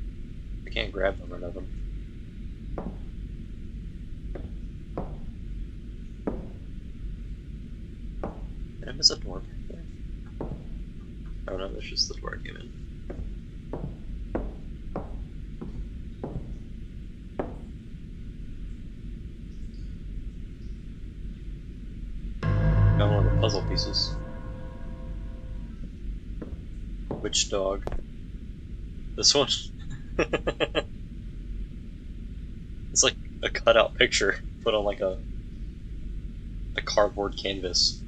I can't grab them or nothing. Did I miss a door back there? Oh no, that's just the door I came in. Got one of the puzzle pieces. Which dog? This one? It's like a cutout picture put on like a cardboard canvas.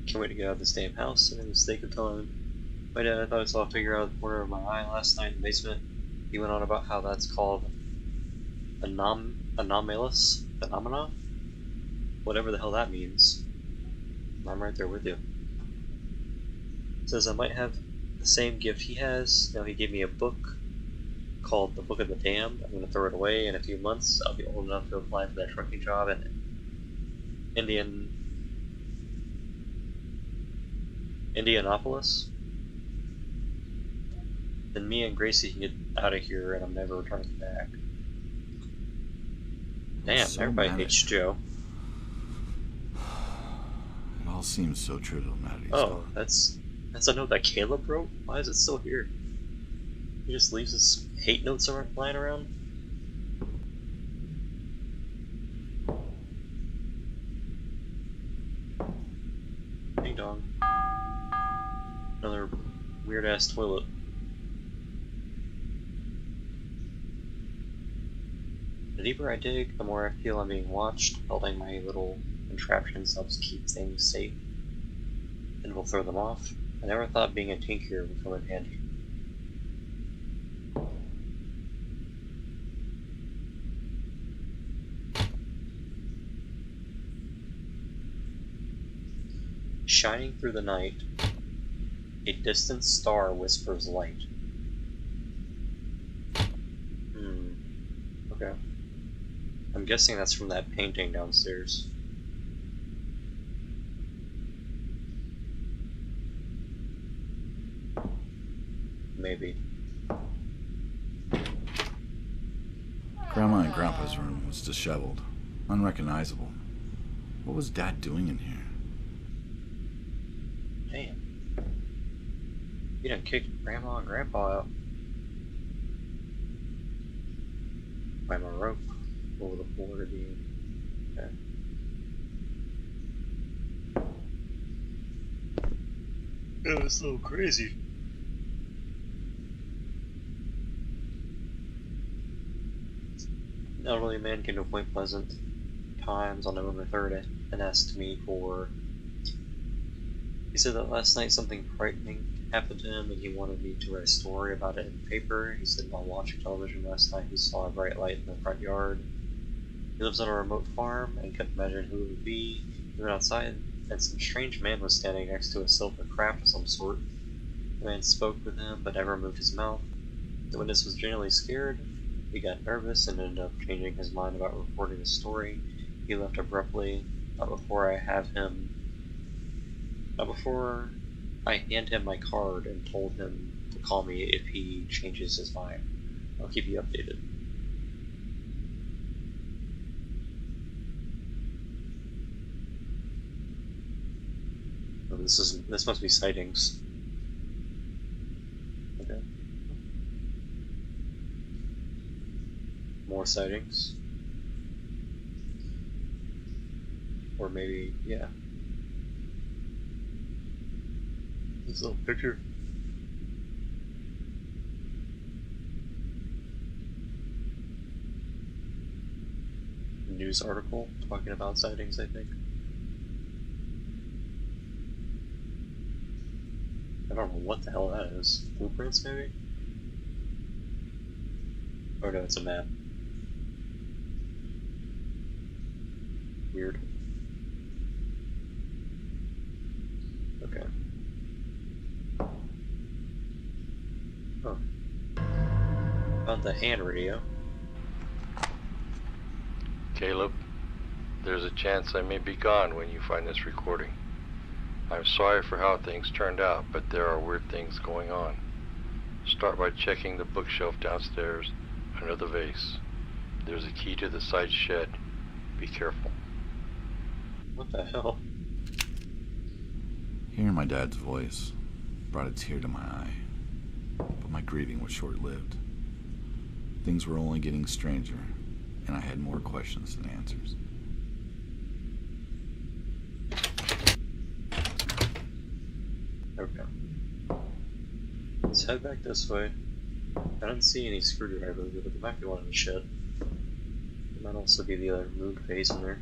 Can't wait to get out of this damn house. I made a mistake of telling my dad I thought I saw a figure out of the corner of my eye last night in the basement. He went on about how that's called anomalous phenomena. Whatever the hell that means. I'm right there with you. Says I might have the same gift he has. Now he gave me a book called The Book of the Damned. I'm gonna throw it away in a few months. I'll be old enough to apply for that trucking job in Indianapolis. Then me and Gracie can get out of here and I'm never returning back. Damn, So everybody mad hates at- Joe. It all seems so trivial, Maddie. Oh, that's a note that Caleb wrote? Why is it still here? He just leaves his hate notes lying around? Mahjong. Another weird-ass toilet. The deeper I dig, the more I feel I'm being watched. Building my little contraptions helps keep things safe and will throw them off. I never thought being a tinker would come in handy. Shining through the night, a distant star whispers light. Okay. I'm guessing that's from that painting downstairs. Maybe. Grandma and Grandpa's room was disheveled, unrecognizable. What was Dad doing in here? Damn. You done kicked Grandma and Grandpa out. Climb a rope over the floor to be. Okay. It was so crazy. An elderly man came to Point Pleasant Times on November 3rd and asked me for. He said that last night something frightening happened to him and he wanted me to write a story about it in the paper. He said while watching television last night he saw a bright light in the front yard. He lives on a remote farm and couldn't imagine who it would be. He went outside and some strange man was standing next to a silver craft of some sort. The man spoke with him but never moved his mouth. The witness was genuinely scared. He got nervous and ended up changing his mind about reporting the story. He left abruptly, but before I hand him my card and told him to call me if he changes his mind. I'll keep you updated. Oh, this must be sightings. Okay. More sightings. Or maybe, yeah. This little picture. News article talking about sightings, I think. I don't know what the hell that is. Blueprints, maybe? Or no, it's a map. Weird. Okay. Oh. Found the hand radio. Caleb, there's a chance I may be gone when you find this recording. I'm sorry for how things turned out, but there are weird things going on. Start by checking the bookshelf downstairs under the vase. There's a key to the side shed. Be careful. What the hell? Hearing my dad's voice brought a tear to my eye, but my grieving was short-lived. Things were only getting stranger, and I had more questions than answers. Okay. Let's head back this way. I don't see any screwdrivers, but there might be one in the shed. There might also be the other moon phase in there.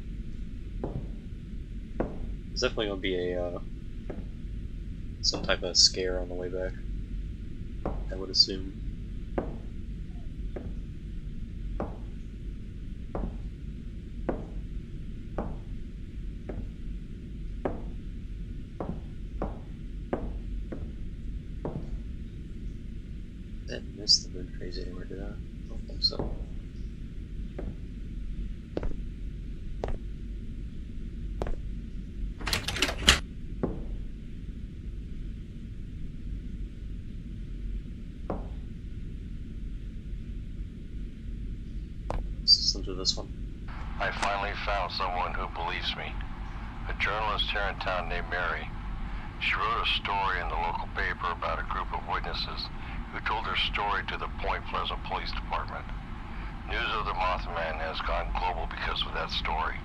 There's definitely gonna be a some type of scare on the way back, I would assume. Didn't miss the moon phase anywhere, did I? I don't think so. Let's listen to this one. I finally found someone who believes me. A journalist here in town named Mary. She wrote a story in the local paper about a group of witnesses who told their story to the Point Pleasant Police Department. News of the Mothman has gone global because of that story.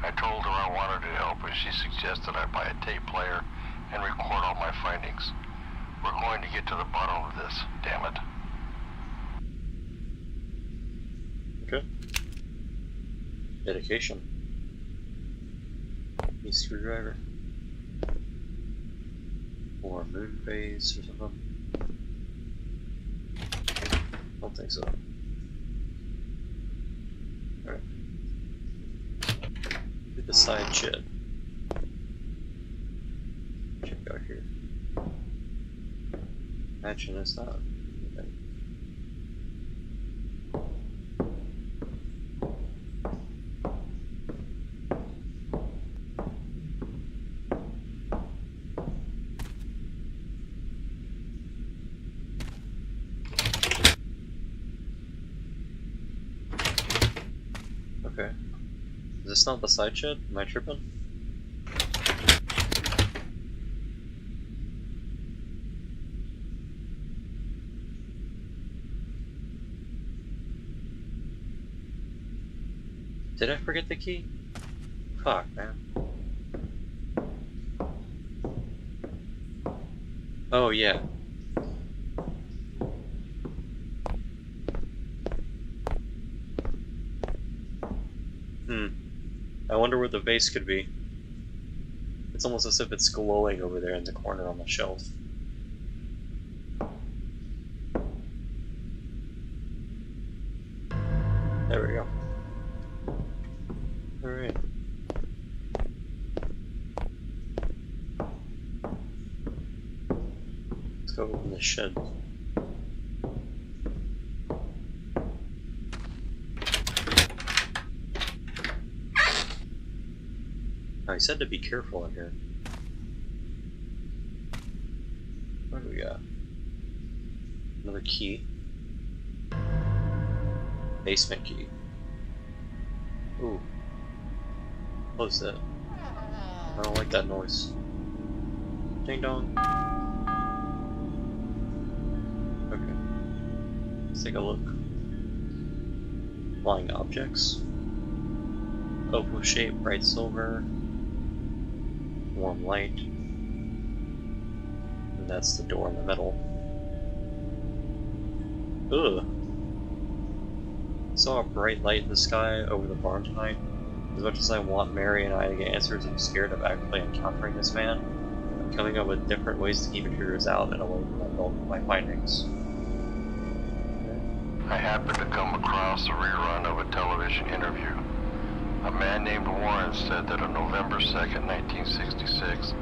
I told her I wanted to help and she suggested I buy a tape player and record all my findings. We're going to get to the bottom of this, damn it. Okay. Dedication. Need a screwdriver. Or moon phase or something. Don't think so. Alright. Get the side shed. Check out here. Imagine it's not. Okay. Okay. Is this not the side shed? Am I tripping? Did I forget the key? Fuck, man. Oh, yeah. I wonder where the vase could be. It's almost as if it's glowing over there in the corner on the shelf. There we go. Alright. Let's go open the shed. Oh, he said to be careful in here. What do we got? Another key. Basement key. Ooh. Close that. I don't like that noise. Ding dong. Okay. Let's take a look. Flying objects. Opal shape, bright silver. Warm light. And that's the door in the middle. Ugh. Saw a bright light in the sky over the barn tonight. As much as I want Mary and I to get answers, I'm scared of actually encountering this man. I'm coming up with different ways to keep intruders out and away from my findings. I happened to come across a rerun of a television interview. A man named Warren said that on November 2nd, 1966,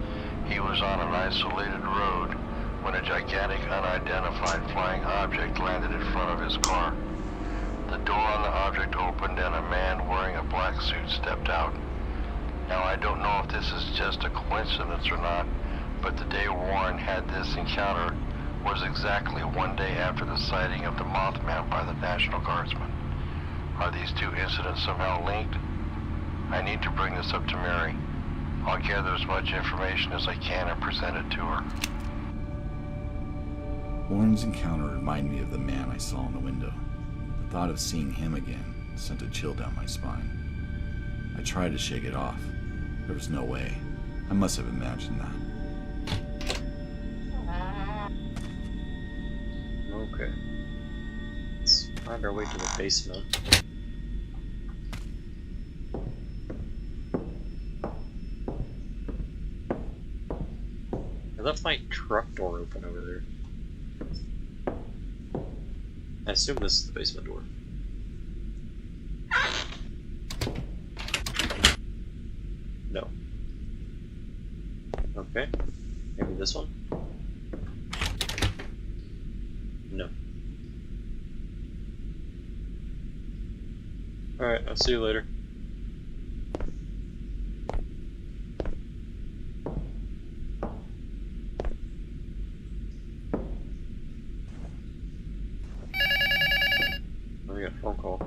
he was on an isolated road when a gigantic unidentified flying object landed in front of his car. The door on the object opened and a man wearing a black suit stepped out. Now I don't know if this is just a coincidence or not, but the day Warren had this encounter was exactly one day after the sighting of the Mothman by the National Guardsmen. Are these two incidents somehow linked? I need to bring this up to Mary. I'll gather as much information as I can and present it to her. Warren's encounter reminded me of the man I saw in the window. The thought of seeing him again sent a chill down my spine. I tried to shake it off. There was no way. I must have imagined that. Okay. Let's find our way to the basement. I left my truck door open over there. I assume this is the basement door. No. Okay. Maybe this one? No. Alright, I'll see you later. I got a phone call.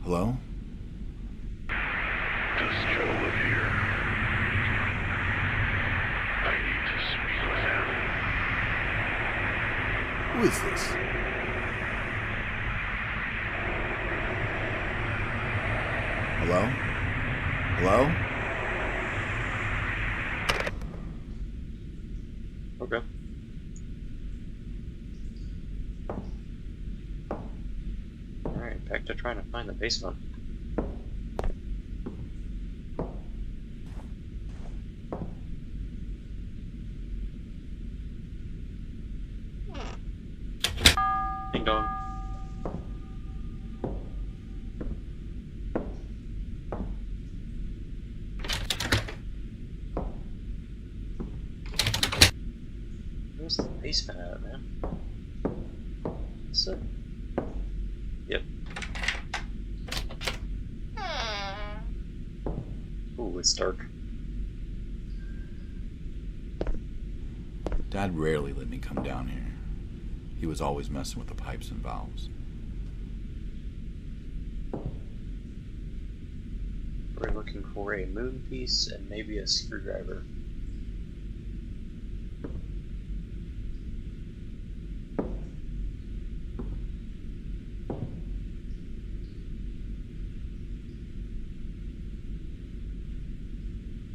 Hello? Does Joe live here? I need to speak with him. Who is this? Hello? Hello? Okay. Alright, back to trying to find the basement. Ding dong. Where's the basement at, man? Is it? Yep. Ooh, it's dark. Dad rarely let me come down here. He was always messing with the pipes and valves. We're looking for a moon piece and maybe a screwdriver.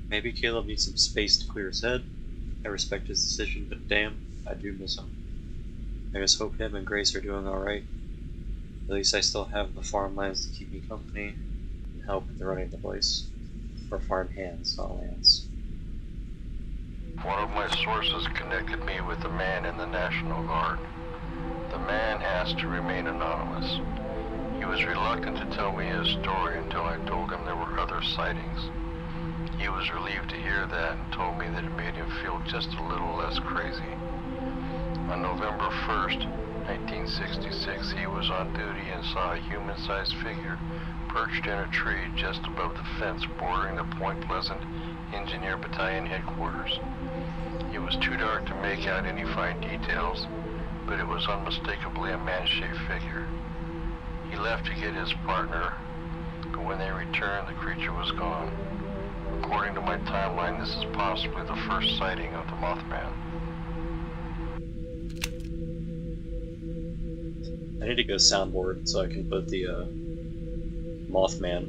Maybe Caleb needs some space to clear his head. I respect his decision, but damn, I do miss him. I just hope him and Grace are doing alright. At least I still have the farmlands to keep me company and help with the running of the place. For farm hands, not lands. One of my sources connected me with a man in the National Guard. The man asked to remain anonymous. He was reluctant to tell me his story until I told him there were other sightings. He was relieved to hear that and told me that it made him feel just a little less crazy. On November 1st, 1966, he was on duty and saw a human-sized figure perched in a tree just above the fence bordering the Point Pleasant Engineer Battalion headquarters. It was too dark to make out any fine details, but it was unmistakably a man-shaped figure. He left to get his partner, but when they returned, the creature was gone. According to my timeline, this is possibly the first sighting of the Mothman. I need to go soundboard so I can put the Mothman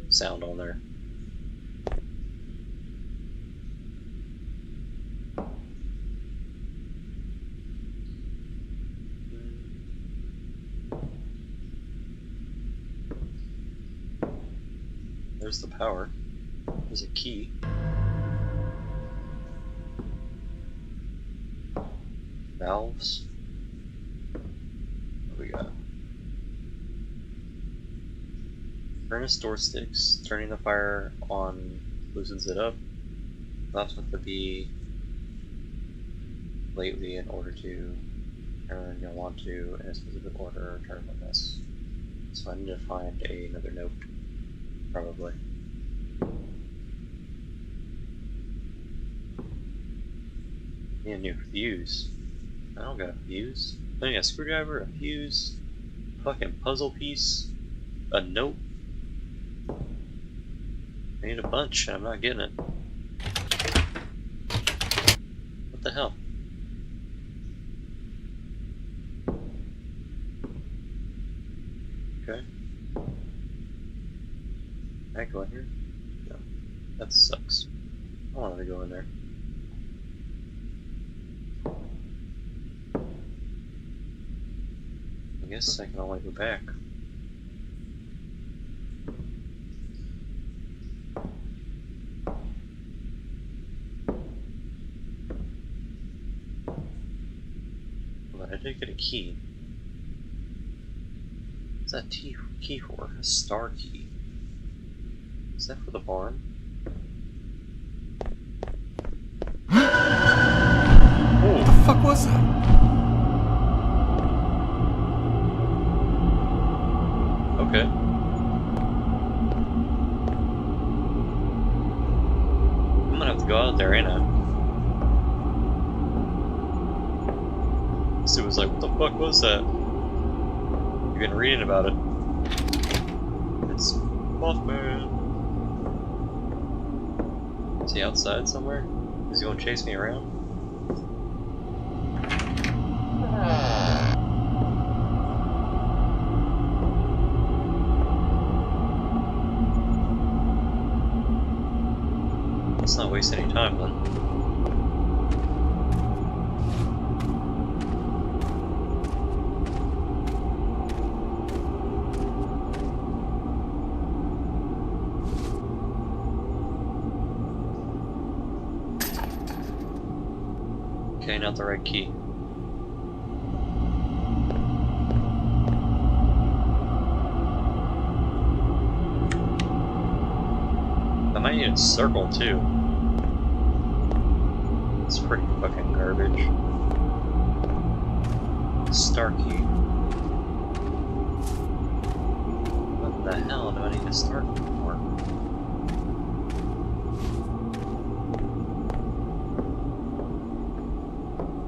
sound on there. There's the power. There's a key. Valves. What do we got? Furnace door sticks. Turning the fire on loosens it up. That's with the B lately in order to turn you'll want to in a specific order turn like this. So I need to find another note. Probably. Need a new fuse. I don't got a fuse. I need a screwdriver, a fuse, fucking puzzle piece, a note. I need a bunch and I'm not getting it. What the hell? Okay. Can I go in here? No. That sucks. I wanted to go in there. I guess I can only go back. But I did get a key. What's that key for? A star key. Is that for the barn? What the fuck was that? Okay. I'm gonna have to go out there, ain't I? Stu was like, what the fuck was that? You've been reading about it. It's Mothman. Is he outside somewhere? Is he gonna chase me around? Let's not waste any time then. Okay, not the right key. I might need a circle too. It's pretty fucking garbage. Star key. What the hell do I need a star key for?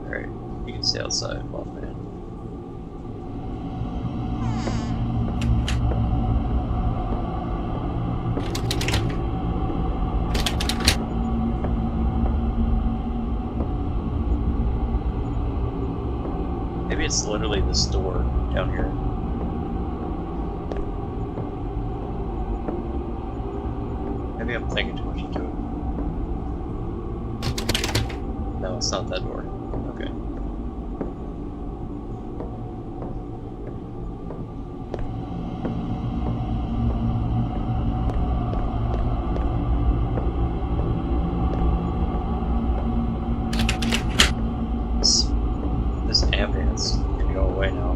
Alright, you can stay outside, Wolfman. Maybe it's literally this door down here. Maybe I'm thinking too much into it. No, it's not that door. Okay. This ambience can go away now.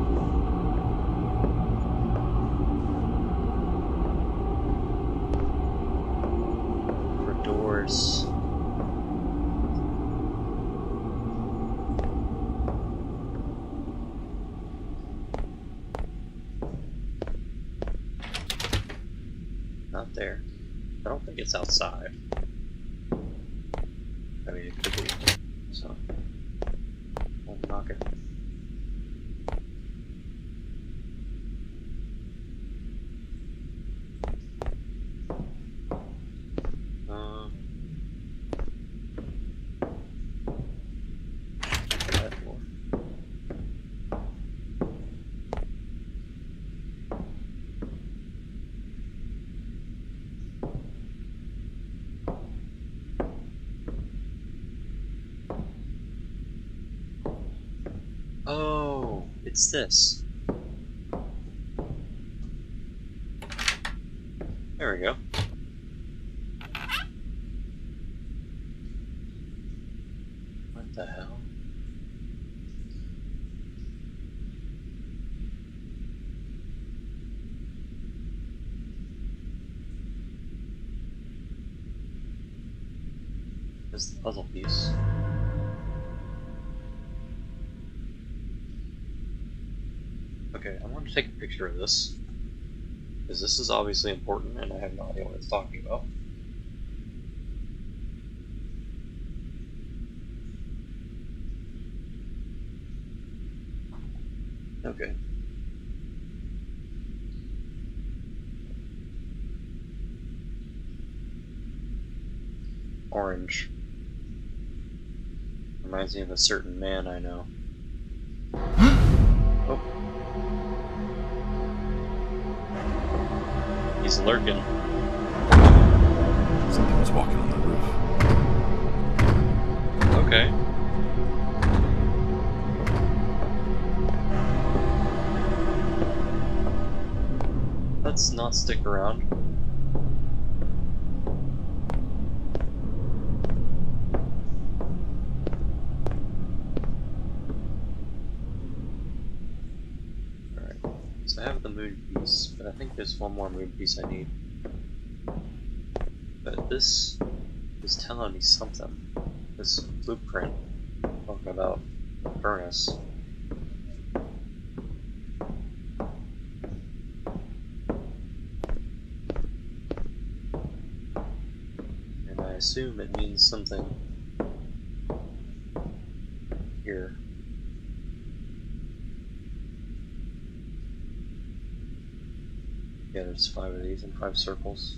For doors. Not there. I don't think it's outside. I mean, it could be. So. I'll knock it. That door. Oh, it's this. There we go. What the hell? This is the puzzle piece. Okay, I want to take a picture of this, because this is obviously important and I have no idea what it's talking about. Okay. Orange. Reminds me of a certain man I know. Oh. He's lurking. Something was walking on the roof. Okay. Let's not stick around. Alright, so I have the moon piece, but I think there's one more moon piece I need. But this is telling me something. This blueprint talking about the furnace. And I assume it means something here. Yeah, there's 5 of these and 5 circles.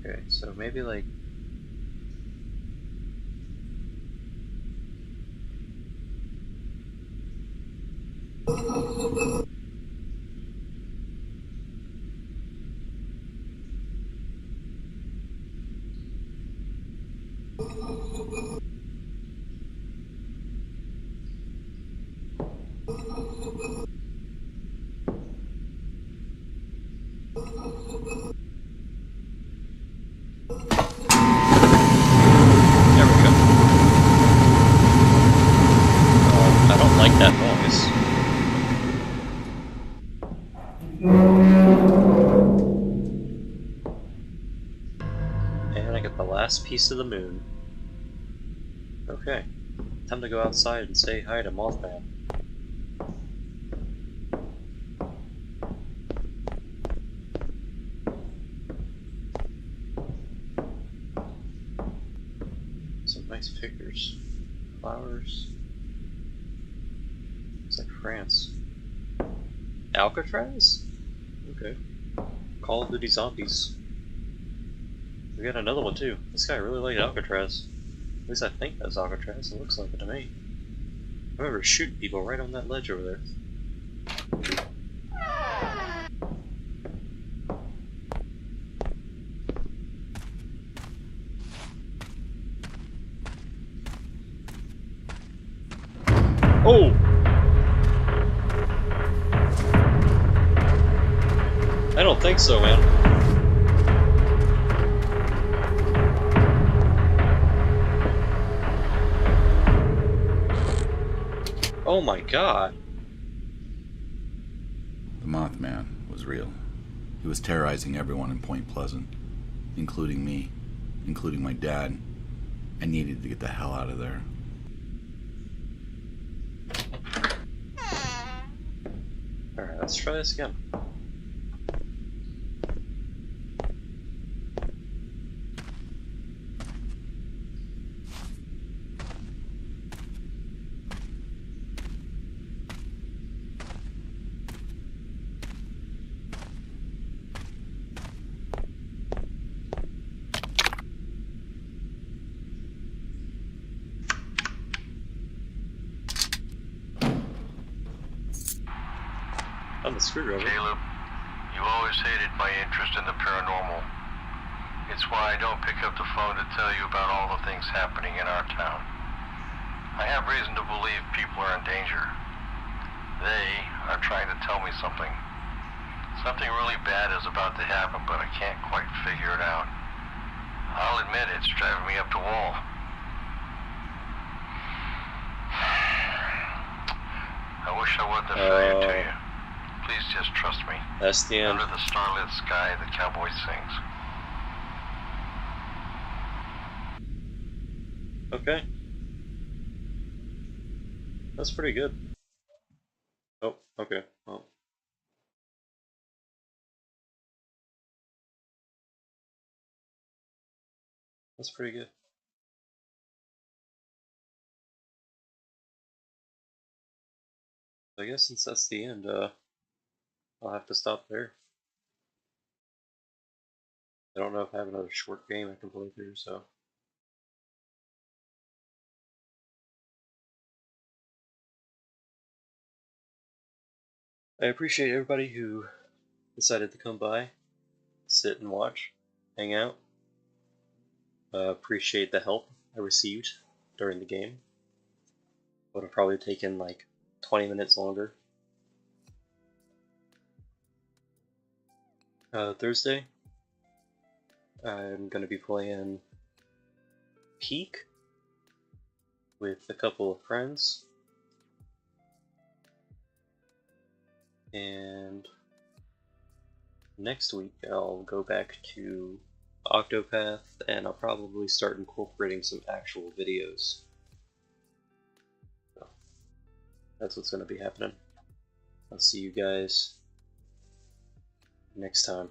Okay, so maybe like... There we go. I don't like that noise. And I get the last piece of the moon. Okay. Time to go outside and say hi to Mothman. Some nice pictures. Flowers. Looks like France. Alcatraz? Okay. Call of Duty Zombies. We got another one too. This guy really liked Alcatraz. At least I think that's Alcatraz. It looks like it to me. I remember shooting people right on that ledge over there. Oh! I don't think so, man. Oh my god. The Mothman was real. He was terrorizing everyone in Point Pleasant, including me, including my dad. I needed to get the hell out of there. Alright, let's try this again. On the screwdriver. Caleb, you always hated my interest in the paranormal. It's why I don't pick up the phone to tell you about all the things happening in our town. I have reason to believe people are in danger. They are trying to tell me something. Something really bad is about to happen, but I can't quite figure it out. I'll admit it's driving me up the wall. I wish I wasn't a failure to you. Please just trust me. That's the end. Under the starlit sky, the cowboy sings. Okay. That's pretty good. Oh, okay. Well. That's pretty good. I guess since that's the end, I'll have to stop there. I don't know if I have another short game I can play through, so. I appreciate everybody who decided to come by, sit and watch, hang out. Appreciate the help I received during the game. Would have probably taken like 20 minutes longer. Thursday, I'm going to be playing Peak with a couple of friends. And next week I'll go back to Octopath and I'll probably start incorporating some actual videos. So that's what's going to be happening. I'll see you guys next time.